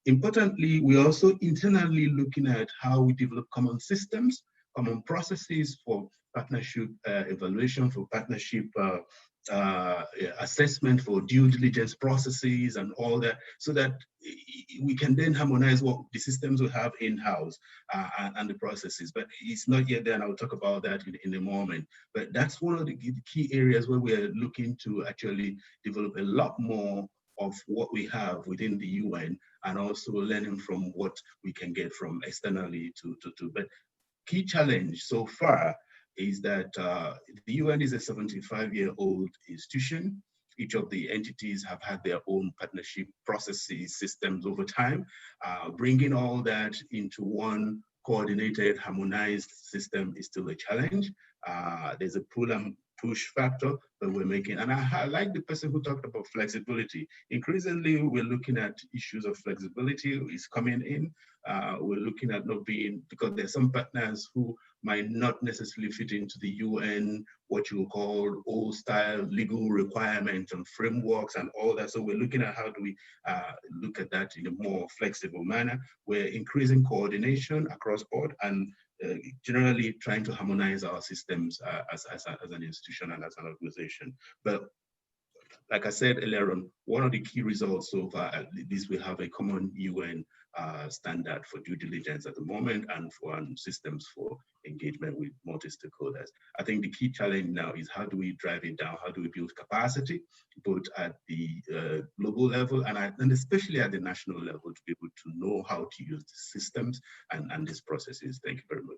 importantly. We're also internally looking at how we develop common systems, common processes for partnership evaluation, for partnership assessment, for due diligence processes and all that, so that we can then harmonize what the systems we have in-house and the processes. But it's not yet there, and I'll talk about that in a moment. But that's one of the key areas where we're looking to actually develop a lot more of what we have within the UN, and also learning from what we can get from externally to. But key challenge so far is that the UN is a 75-year-old institution. Each of the entities have had their own partnership processes, systems over time. Bringing all that into one coordinated, harmonized system is still a challenge. There's a pull and push factor that we're making. And I like the person who talked about flexibility. Increasingly, we're looking at issues of flexibility is coming in. We're looking at not being, because there's some partners who might not necessarily fit into the UN, what you call old style legal requirements and frameworks and all that. So we're looking at how do we look at that in a more flexible manner. We're increasing coordination across board and generally trying to harmonize our systems as an institution and as an organization. But like I said earlier on, one of the key results so far is we have a common UN standard for due diligence at the moment, and for systems for engagement with multi-stakeholders. I think the key challenge now is how do we drive it down? How do we build capacity, both at the global level and especially at the national level, to be able to know how to use the systems and these processes. Thank you very much.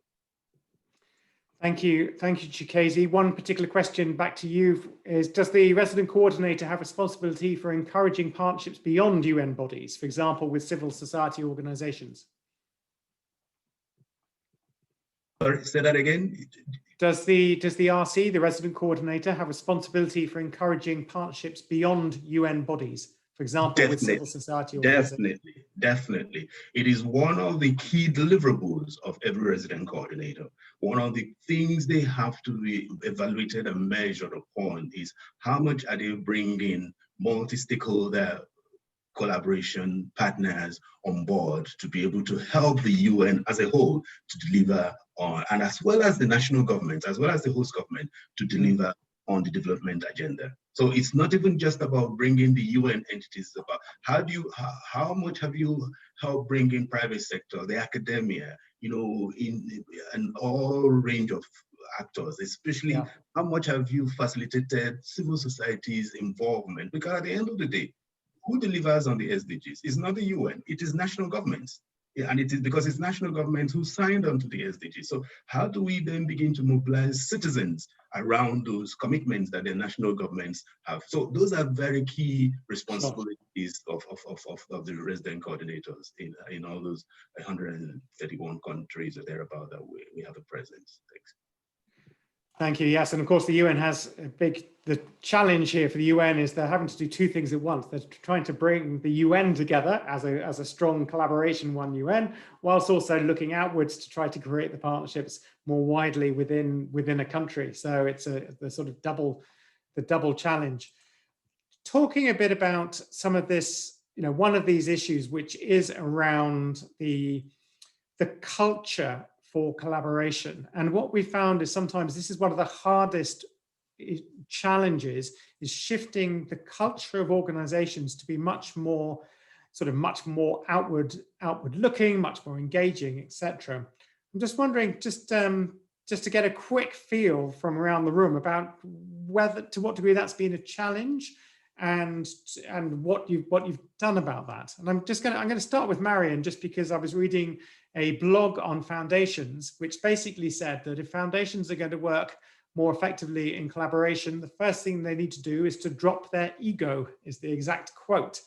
Thank you, Chikezi. One particular question back to you is, does the resident coordinator have responsibility for encouraging partnerships beyond UN bodies, for example, with civil society organizations? Sorry, say that again. Does the RC, the resident coordinator, have responsibility for encouraging partnerships beyond UN bodies, for example, with civil society organizations? Definitely. It is one of the key deliverables of every resident coordinator. One of the things they have to be evaluated and measured upon is how much are they bringing multi-stakeholder collaboration partners on board to be able to help the UN as a whole to deliver on, and as well as the national government, as well as the host government, to deliver on the development agenda. So it's not even just about bringing the UN entities, about how much have you helped bring in private sector, the academia, in all range of actors, especially how much have you facilitated civil society's involvement? Because at the end of the day, who delivers on the SDGs? It's not the UN, it is national governments. and it is because it's national governments who signed on to the SDGs. So how do we then begin to mobilize citizens around those commitments that the national governments have? So those are very key responsibilities of the resident coordinators in all those 131 countries or thereabout that we have a presence. Thanks. Thank you. Yes, and of course the UN has the challenge here for the UN is they're having to do two things at once. They're trying to bring the UN together as a strong collaboration, one UN, whilst also looking outwards to try to create the partnerships more widely within a country. So it's the sort of double challenge. Talking a bit about some of this, one of these issues, which is around the culture for collaboration. And what we found is sometimes this is one of the hardest challenges, is shifting the culture of organizations to be much more outward looking, much more engaging, etc. I'm just wondering, just to get a quick feel from around the room about to what degree that's been a challenge and what you've done about that. And I'm going to start with Marion, just because I was reading a blog on foundations, which basically said that if foundations are going to work more effectively in collaboration, the first thing they need to do is to drop their ego, is the exact quote.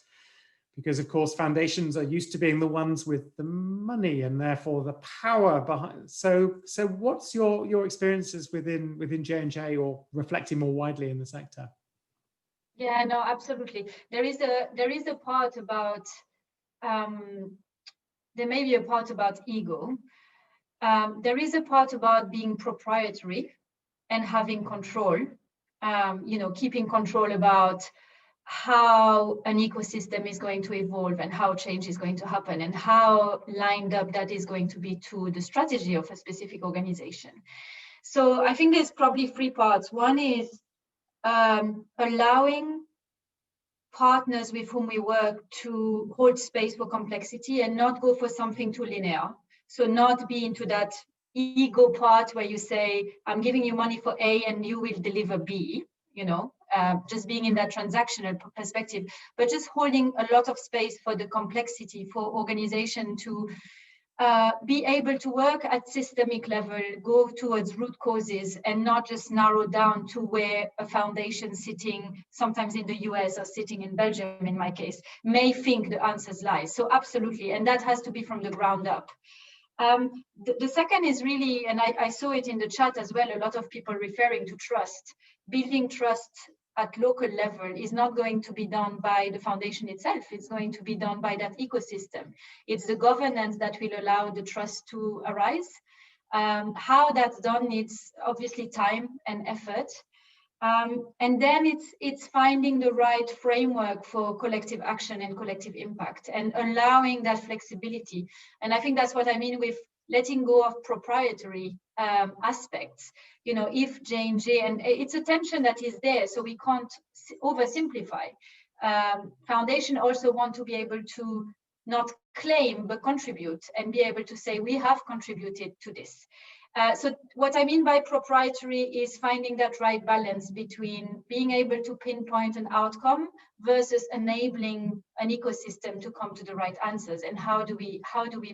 Because of course, foundations are used to being the ones with the money and therefore the power behind. So what's your experiences within J&J, or reflecting more widely in the sector? Yeah, no, absolutely. There is a part about there may be a part about ego. There is a part about being proprietary and having control, keeping control about how an ecosystem is going to evolve and how change is going to happen and how lined up that is going to be to the strategy of a specific organization. So I think there's probably three parts. One is allowing partners with whom we work to hold space for complexity and not go for something too linear. So not be into that ego part where you say, I'm giving you money for A and you will deliver B, just being in that transactional perspective, but just holding a lot of space for the complexity for organization to be able to work at systemic level, go towards root causes and not just narrow down to where a foundation sitting sometimes in the US or sitting in Belgium, in my case, may think the answers lie. So absolutely, and that has to be from the ground up. The second is really, and I saw it in the chat as well, a lot of people referring to trust. Building trust at local level is not going to be done by the foundation itself. It's going to be done by that ecosystem. It's the governance that will allow the trust to arise. How that's done needs obviously time and effort. And then it's finding the right framework for collective action and collective impact and allowing that flexibility. And I think that's what I mean with letting go of proprietary aspects. If J&J, and it's a tension that is there, so we can't oversimplify. Foundation also want to be able to not claim, but contribute and be able to say, we have contributed to this. So what I mean by proprietary is finding that right balance between being able to pinpoint an outcome versus enabling an ecosystem to come to the right answers. And how do we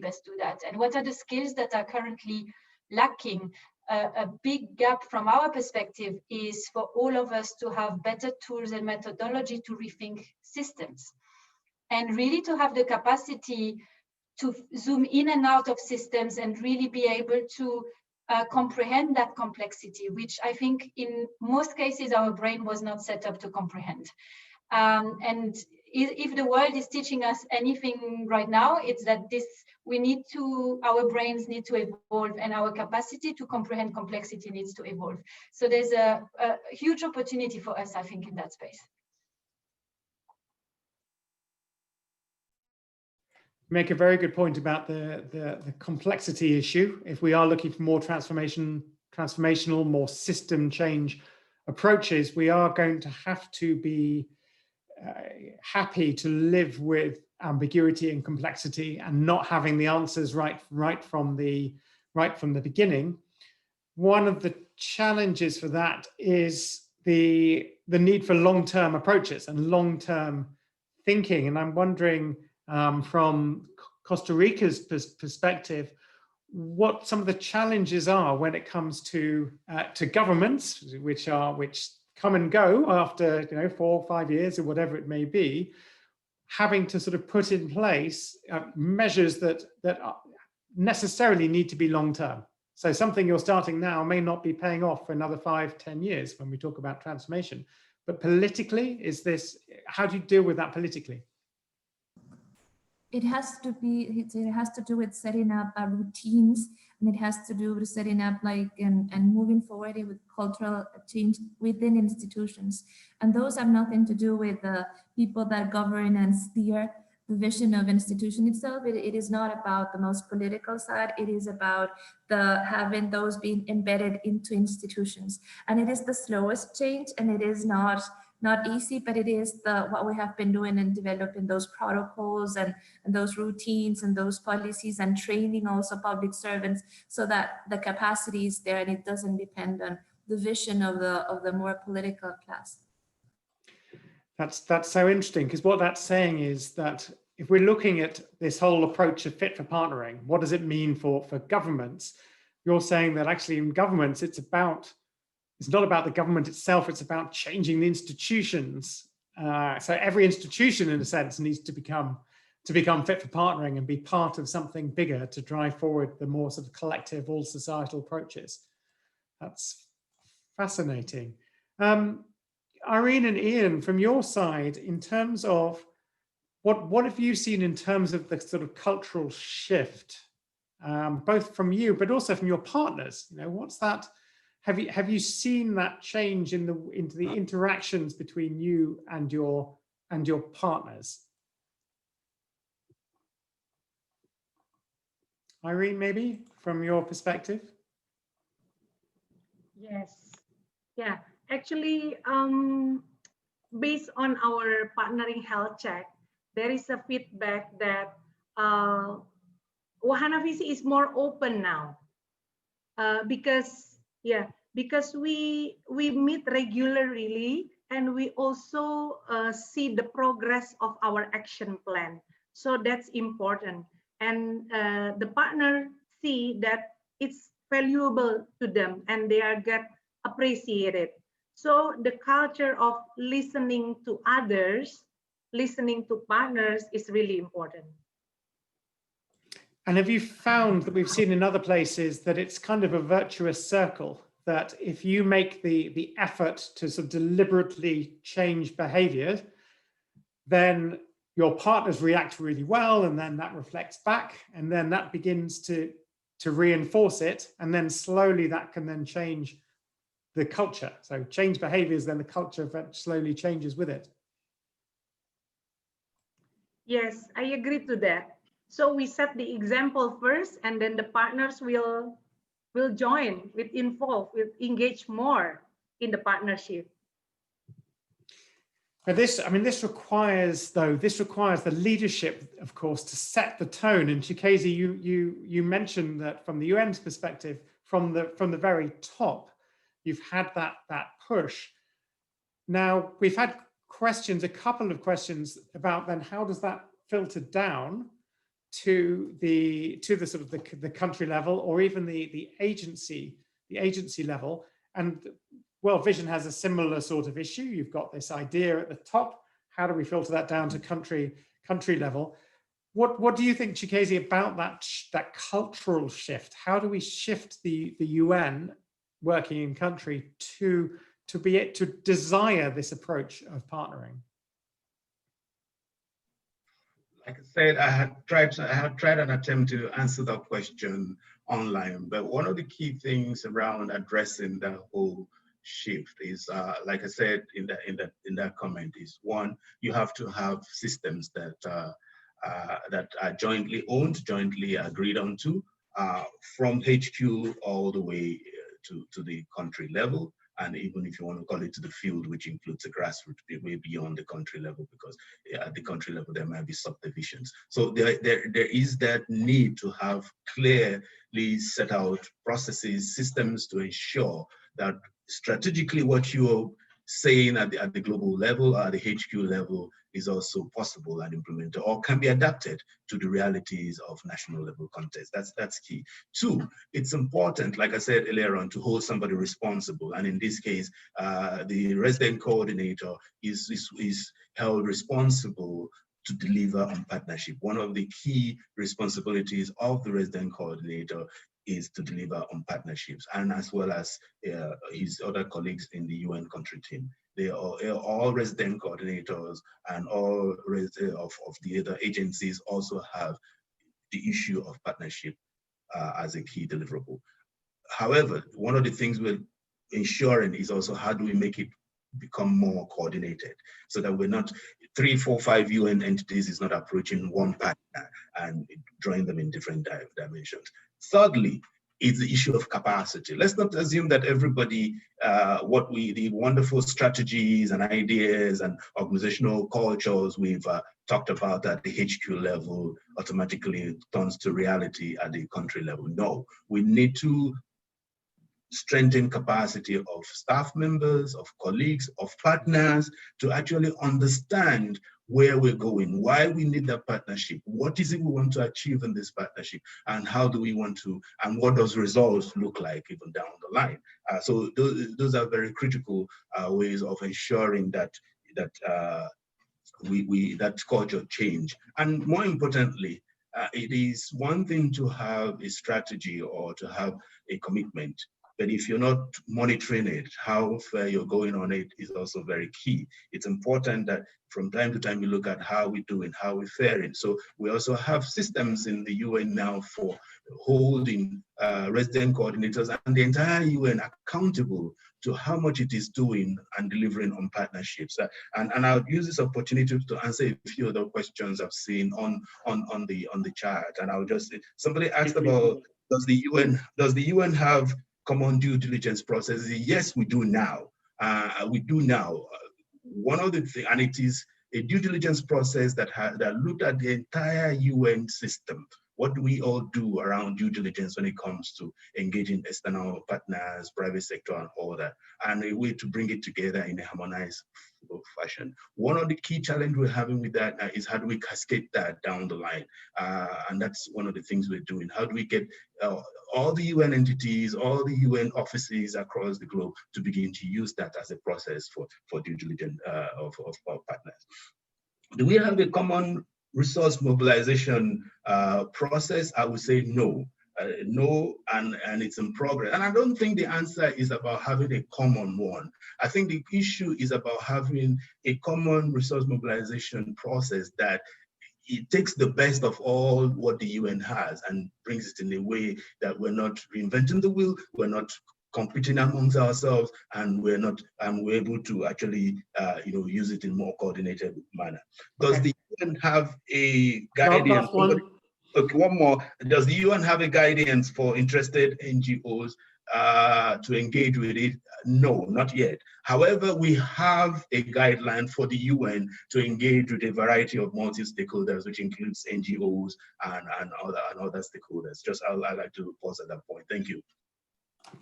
best do that? And what are the skills that are currently lacking? A big gap from our perspective is for all of us to have better tools and methodology to rethink systems and really to have the capacity to zoom in and out of systems and really be able to comprehend that complexity, which I think in most cases our brain was not set up to comprehend. And if the world is teaching us anything right now, it's that our brains need to evolve and our capacity to comprehend complexity needs to evolve. So there's a huge opportunity for us, I think, in that space. Make a very good point about the complexity issue. If we are looking for more transformational, more system change approaches, we are going to have to be happy to live with ambiguity and complexity and not having the answers right from the beginning. One of the challenges for that is the need for long-term approaches and long-term thinking. And I'm wondering, from Costa Rica's perspective, what some of the challenges are when it comes to governments, which come and go after 4 or 5 years or whatever it may be, having to sort of put in place measures that necessarily need to be long term. So something you're starting now may not be paying off for another 5, 10 years when we talk about transformation. But politically, how do you deal with that politically? It has to do with setting up routines, and it has to do with setting up and moving forward with cultural change within institutions. And those have nothing to do with the people that govern and steer the vision of institution itself. It is not about the most political side. It is about having those being embedded into institutions. And it is the slowest change, and it is not easy, but it is what we have been doing and developing those protocols and those routines and those policies and training also public servants so that the capacity is there and it doesn't depend on the vision of the more political class. That's so interesting, because what that's saying is that if we're looking at this whole approach of fit for partnering, what does it mean for governments? You're saying that actually in governments, it's not about the government itself, it's about changing the institutions. So every institution, in a sense, needs to become fit for partnering and be part of something bigger to drive forward the more sort of collective, all societal approaches. That's fascinating. Irene and Ian, from your side, in terms of what have you seen in terms of the sort of cultural shift, both from you, but also from your partners? What's that? Have you seen that change into the interactions between you and your partners? Irene, maybe from your perspective? Yes. Yeah. Actually, based on our partnering health check, there is a feedback that Wahana Visi is more open now because we meet regularly and we also see the progress of our action plan. So that's important, and the partner see that it's valuable to them and they get appreciated. So the culture of listening to others, listening to partners is really important. And have you found that we've seen in other places that it's kind of a virtuous circle, that if you make the effort to sort of deliberately change behavior, then your partners react really well, and then that reflects back, and then that begins to reinforce it, and then slowly that can then change the culture. So change behaviors, then the culture slowly changes with it. Yes, I agree to that. So we set the example first, and then the partners will join, will involve, will engage more in the partnership. But this requires the leadership, of course, to set the tone. And Chikezi, you mentioned that from the UN's perspective, from the very top, you've had that push. Now we've had a couple of questions about then how does that filter down to the sort of the country level, or even the agency level. And World Vision has a similar sort of issue. You've got this idea at the top. How do we filter that down to country level? What do you think, Chikezi, about that cultural shift? How do we shift the UN working in country to desire this approach of partnering? Like I said, I had tried an attempt to answer that question online, but one of the key things around addressing that whole shift is, like I said in that comment, is one, you have to have systems that are jointly owned, jointly agreed on to, from HQ all the way to the country level. And even if you want to call it to the field, which includes the grassroots, way beyond the country level, because at the country level, there might be subdivisions. So there is that need to have clearly set out processes, systems to ensure that strategically what you're saying at the global level, at the HQ level, is also possible and implemented or can be adapted to the realities of national level context. That's key. Two, it's important, like I said earlier on, to hold somebody responsible. And in this case, the resident coordinator is held responsible to deliver on partnership. One of the key responsibilities of the resident coordinator is to deliver on partnerships, and as well as his other colleagues in the UN country team. They are all resident coordinators, and all of the other agencies also have the issue of partnership as a key deliverable. However, one of the things we're ensuring is also how do we make it become more coordinated, so that we're not 3, 4, 5 UN entities is not approaching one partner and drawing them in different dimensions. Thirdly, is the issue of capacity. Let's not assume that everybody, the wonderful strategies and ideas and organizational cultures we've talked about at the HQ level automatically turns to reality at the country level. No, we need to strengthen capacity of staff members, of colleagues, of partners to actually understand where we're going, why we need that partnership, what is it we want to achieve in this partnership, and how do we want to, and what does results look like even down the line. So those are very critical ways of ensuring that that culture change. And more importantly, it is one thing to have a strategy or to have a commitment, but if you're not monitoring it, how far you're going on it is also very key. It's important that from time to time you look at how we're doing, how we're faring. So we also have systems in the UN now for holding resident coordinators and the entire UN accountable to how much it is doing and delivering on partnerships. And I'll use this opportunity to answer a few other questions I've seen on the chat. And I'll just say, somebody asked about, does the UN have common due diligence processes? Yes, we do now. We do now. One of the things, and it is a due diligence process that looked at the entire UN system. What do we all do around due diligence when it comes to engaging external partners, private sector, and all that, and a way to bring it together in a harmonized fashion. One of the key challenges we're having with that is how do we cascade that down the line? And that's one of the things we're doing. How do we get all the UN entities, all the UN offices across the globe to begin to use that as a process for due diligence of our partners? Do we have a common resource mobilization process? I would say no. No, and it's in progress. And I don't think the answer is about having a common one. I think the issue is about having a common resource mobilization process that it takes the best of all what the UN has and brings it in a way that we're not reinventing the wheel, we're not competing amongst ourselves, and we're able to actually use it in a more coordinated manner. Does the UN have a guidance? Okay, one more. Does the UN have a guidance for interested NGOs to engage with it? No, not yet. However, we have a guideline for the UN to engage with a variety of multi-stakeholders, which includes NGOs and other stakeholders. I'd like to pause at that point. Thank you.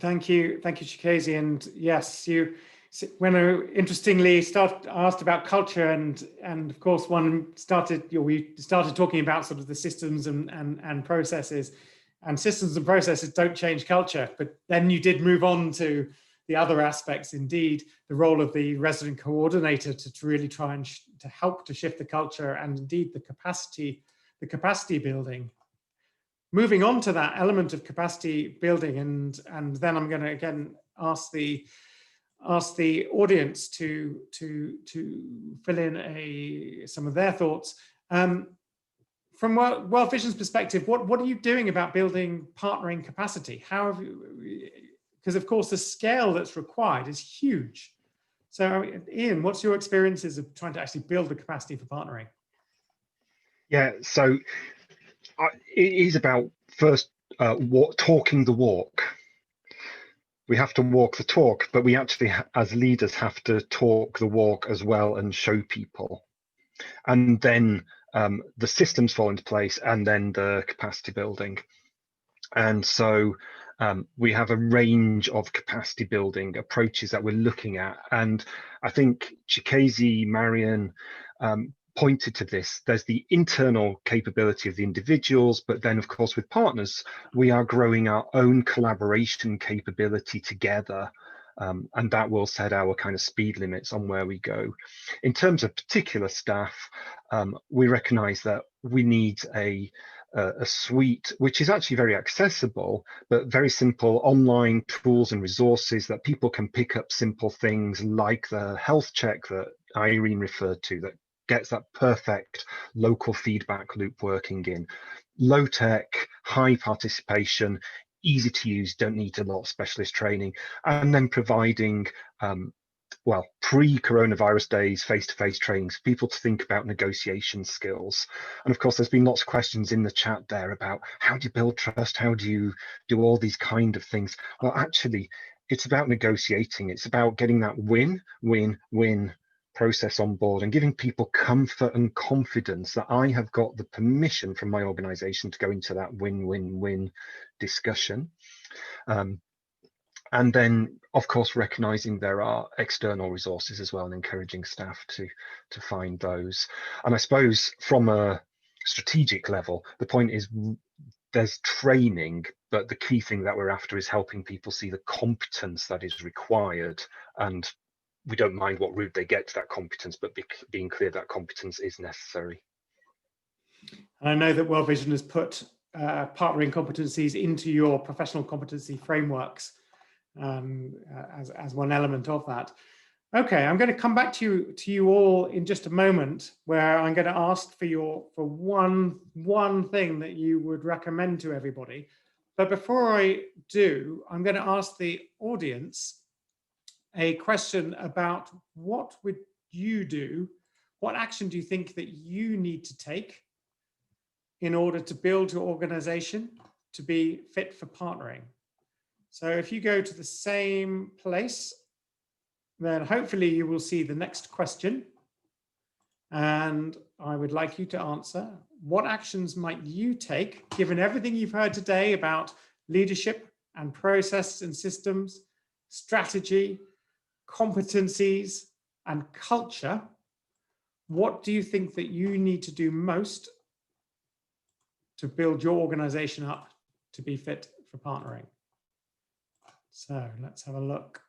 Thank you, Chikezi. And yes, when I interestingly asked about culture, and of course we started talking about sort of the systems and processes, and systems and processes don't change culture, but then you did move on to the other aspects. Indeed, the role of the resident coordinator to really try and to help to shift the culture, and indeed the capacity building. Moving on to that element of capacity building, and then I'm going to again ask the audience to fill in some of their thoughts. From World Vision's perspective, what are you doing about building partnering capacity? How have you, because of course the scale that's required is huge. So Ian, what's your experiences of trying to actually build the capacity for partnering? Yeah, so it is about first talking the walk. We have to walk the talk, but we actually, as leaders, have to talk the walk as well and show people. And then the systems fall into place, and then the capacity building. And so we have a range of capacity building approaches that we're looking at. And I think Chikezi, Marion pointed to this. There's the internal capability of the individuals, but then of course with partners, we are growing our own collaboration capability together. And that will set our kind of speed limits on where we go. In terms of particular staff, we recognize that we need a suite which is actually very accessible, but very simple online tools and resources that people can pick up simple things like the health check that Irene referred to, that gets that perfect local feedback loop working in. Low tech, high participation, easy to use, don't need a lot of specialist training, and then providing well, pre-coronavirus days, face-to-face trainings for people to think about negotiation skills. And of course, there's been lots of questions in the chat there about how do you build trust? How do you do all these kind of things? Well, actually, it's about negotiating. It's about getting that win-win-win process on board and giving people comfort and confidence that I have got the permission from my organization to go into that win-win-win discussion. And then, of course, recognizing there are external resources as well and encouraging staff to find those. And I suppose from a strategic level, the point is there's training, but the key thing that we're after is helping people see the competence that is required. And we don't mind what route they get to that competence, but being clear that competence is necessary. And I know that World Vision has put partnering competencies into your professional competency frameworks as one element of that. Okay, I'm going to come back to you all in just a moment, where I'm going to ask for one thing that you would recommend to everybody. But before I do, I'm going to ask the audience a question about what would you do? What action do you think that you need to take in order to build your organization to be fit for partnering? So if you go to the same place, then hopefully you will see the next question. And I would like you to answer, what actions might you take, given everything you've heard today about leadership and process and systems, strategy, competencies, and culture? What do you think that you need to do most to build your organization up to be fit for partnering? So let's have a look.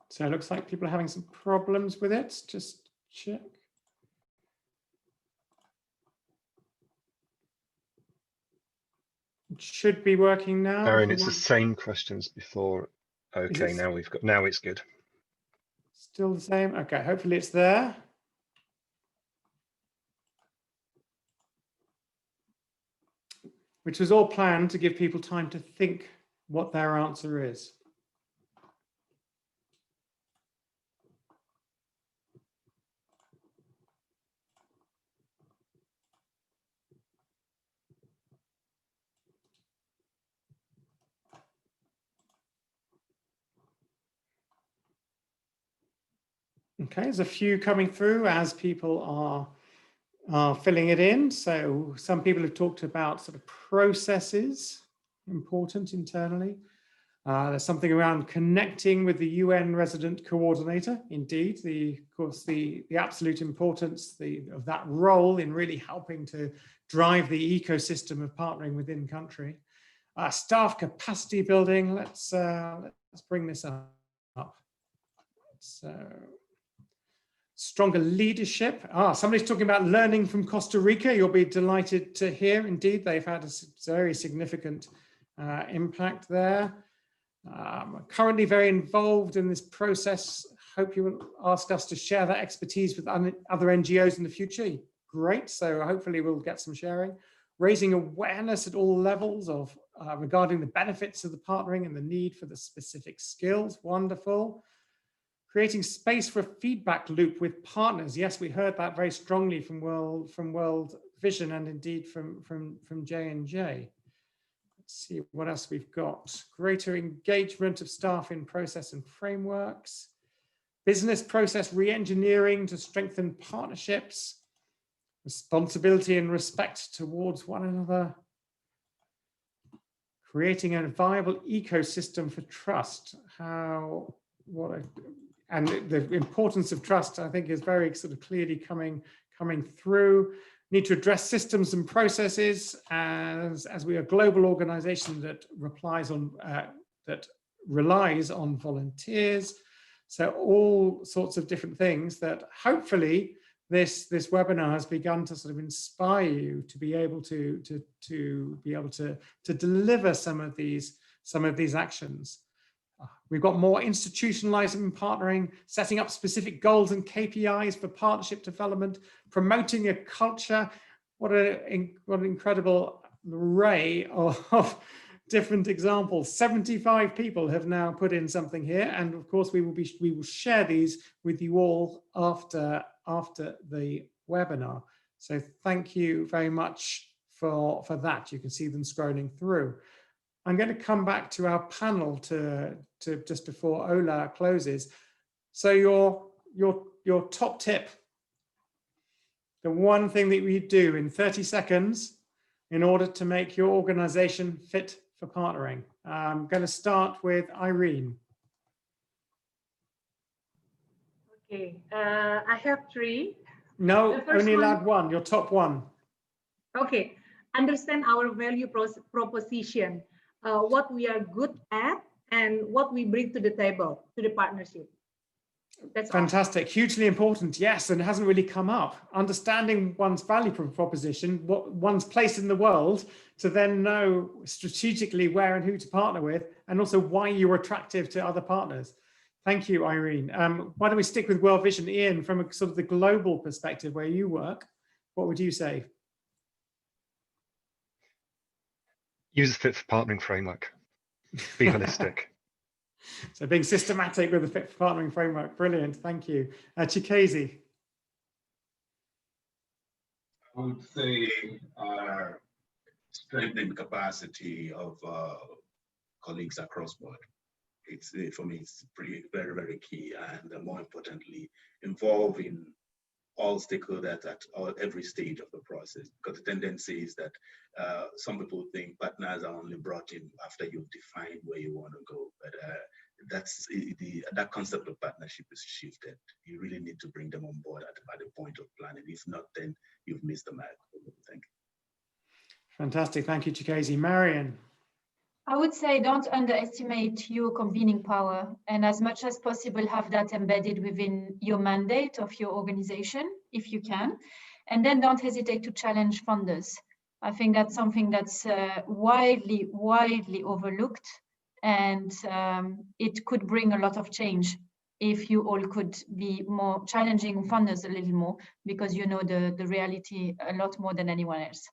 So it looks like people are having some problems with it. Just check. It should be working now. Aaron, it's the same questions before. Okay, now it's good. Still the same. Okay, hopefully it's there. Which was all planned to give people time to think what their answer is. Okay, there's a few coming through as people are filling it in. So some people have talked about sort of processes, important internally. There's something around connecting with the UN resident coordinator. Indeed, of course, the absolute importance of that role in really helping to drive the ecosystem of partnering within country. Staff capacity building. Let's bring this up. So, stronger leadership. Somebody's talking about learning from Costa Rica. You'll be delighted to hear. Indeed, they've had a very significant impact there. Currently very involved in this process. Hope you will ask us to share that expertise with other NGOs in the future. Great. So hopefully we'll get some sharing. Raising awareness at all levels of regarding the benefits of the partnering and the need for the specific skills. Wonderful. Creating space for a feedback loop with partners. Yes, we heard that very strongly from World Vision and indeed from J&J. Let's see what else we've got. Greater engagement of staff in process and frameworks. Business process re-engineering to strengthen partnerships. Responsibility and respect towards one another. Creating a viable ecosystem for trust. And the importance of trust, I think, is very sort of clearly coming through. Need to address systems and processes as we are a global organization that relies on volunteers. So all sorts of different things that hopefully this webinar has begun to sort of inspire you to be able to deliver some of these actions. We've got more institutionalizing partnering, setting up specific goals and KPIs for partnership development, promoting a culture. What an incredible array of different examples. 75 people have now put in something here, and of course we will share these with you all after the webinar. So thank you very much for that. You can see them scrolling through. I'm going to come back to our panel to just before Ola closes. So your top tip, the one thing that we do in 30 seconds in order to make your organization fit for partnering. I'm going to start with Irene. Okay, I have 3. No, only allowed one, your top one. Okay, understand our value proposition. What we are good at and what we bring to the table, to the partnership. That's fantastic, hugely important, yes, and it hasn't really come up. Understanding one's value proposition, what one's place in the world, to then know strategically where and who to partner with, and also why you're attractive to other partners. Thank you, Irene. Why don't we stick with World Vision? Ian, from a sort of the global perspective where you work, what would you say? Use a fit for partnering framework. Be holistic. So being systematic with the fit for partnering framework. Brilliant. Thank you. Chikezi. I would say strengthening capacity of colleagues across board. It's for me, it's very, very key, and more importantly, involving all stakeholders at every stage of the process, because the tendency is that some people think partners are only brought in after you've defined where you want to go, but that concept of partnership is shifted. You really need to bring them on board at the point of planning. If not, then you've missed the mark. Thank you. Fantastic, thank you, Chikezi. Marion. I would say don't underestimate your convening power, and as much as possible have that embedded within your mandate of your organization, if you can. And then don't hesitate to challenge funders. I think that's something that's widely overlooked, and it could bring a lot of change if you all could be more challenging funders a little more, because you know the reality a lot more than anyone else.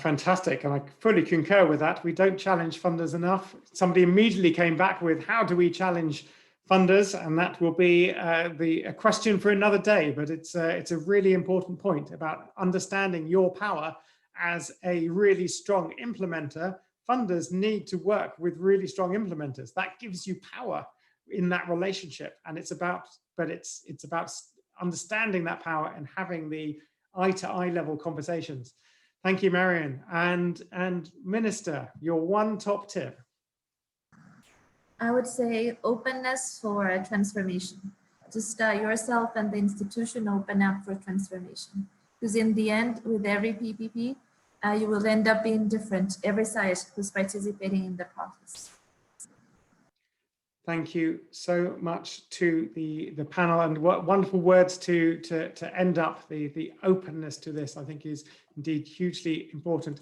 Fantastic, and I fully concur with that. We don't challenge funders enough. Somebody immediately came back with, how do we challenge funders? And that will be a question for another day, but it's a really important point about understanding your power as a really strong implementer. Funders need to work with really strong implementers. That gives you power in that relationship, and it's about understanding that power and having the eye-to-eye level conversations. Thank you, Marion. And Minister, your one top tip. I would say openness for transformation. Just yourself and the institution open up for transformation. Because in the end, with every PPP, you will end up being different, every side who's participating in the process. Thank you so much to the panel, and what wonderful words to end up. The openness to this, I think, is indeed hugely important.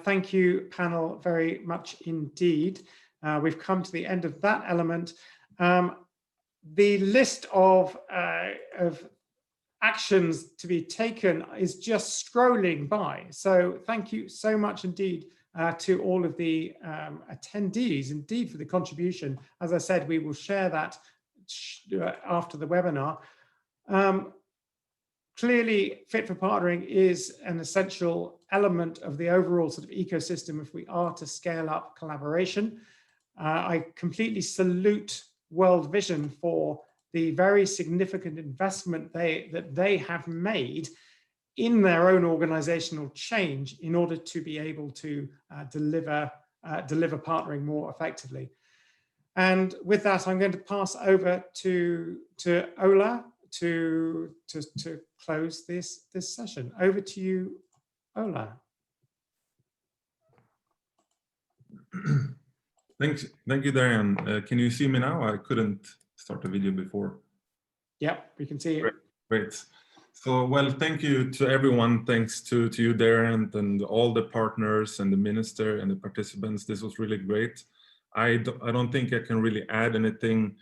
Thank you, panel, very much indeed. We've come to the end of that element. The list of actions to be taken is just scrolling by. So thank you so much indeed to all of the attendees, indeed, for the contribution. As I said, we will share that after the webinar. Clearly, Fit for Partnering is an essential element of the overall sort of ecosystem if we are to scale up collaboration. I completely salute World Vision for the very significant investment that they have made in their own organizational change in order to be able to deliver partnering more effectively. And with that, I'm going to pass over to Ola to close this session. Over to you, Ola. Thank you, Darian. Can you see me now? I couldn't start the video before. Yep, we can see you. Great. So, well, thank you to everyone. Thanks to you, Darian, and all the partners and the minister and the participants. This was really great. I don't think I can really add anything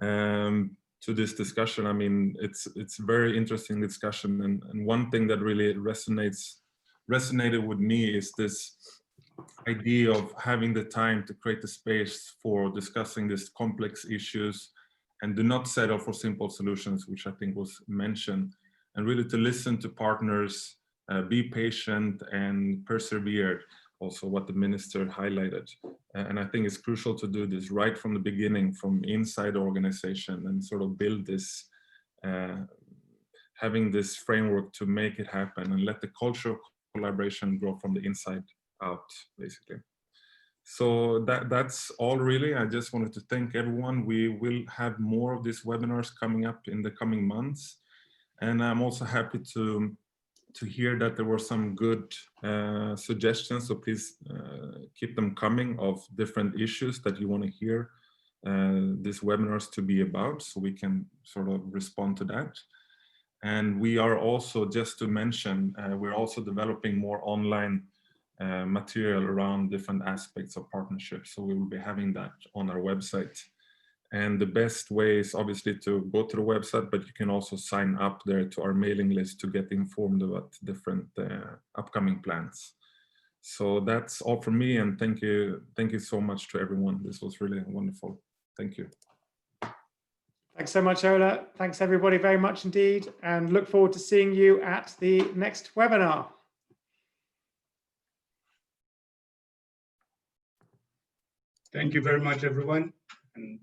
to this discussion. I mean, it's very interesting discussion, and one thing that really resonated with me is this idea of having the time to create the space for discussing these complex issues and do not settle for simple solutions, which I think was mentioned, and really to listen to partners, be patient and persevere, also what the minister highlighted. And I think it's crucial to do this right from the beginning, from inside the organization, and sort of build this, having this framework to make it happen and let the culture of collaboration grow from the inside out, basically. So that's all really. I just wanted to thank everyone. We will have more of these webinars coming up in the coming months. And I'm also happy to hear that there were some good suggestions. So please keep them coming of different issues that you want to hear these webinars to be about, so we can sort of respond to that. And we are also, just to mention, we're also developing more online material around different aspects of partnership. So we will be having that on our website. And the best way is obviously to go to the website, but you can also sign up there to our mailing list to get informed about different upcoming plans. So that's all from me, and thank you so much to everyone. This was really wonderful. Thank you. Thanks so much, Ola. Thanks everybody very much indeed, and look forward to seeing you at the next webinar. Thank you very much, everyone. And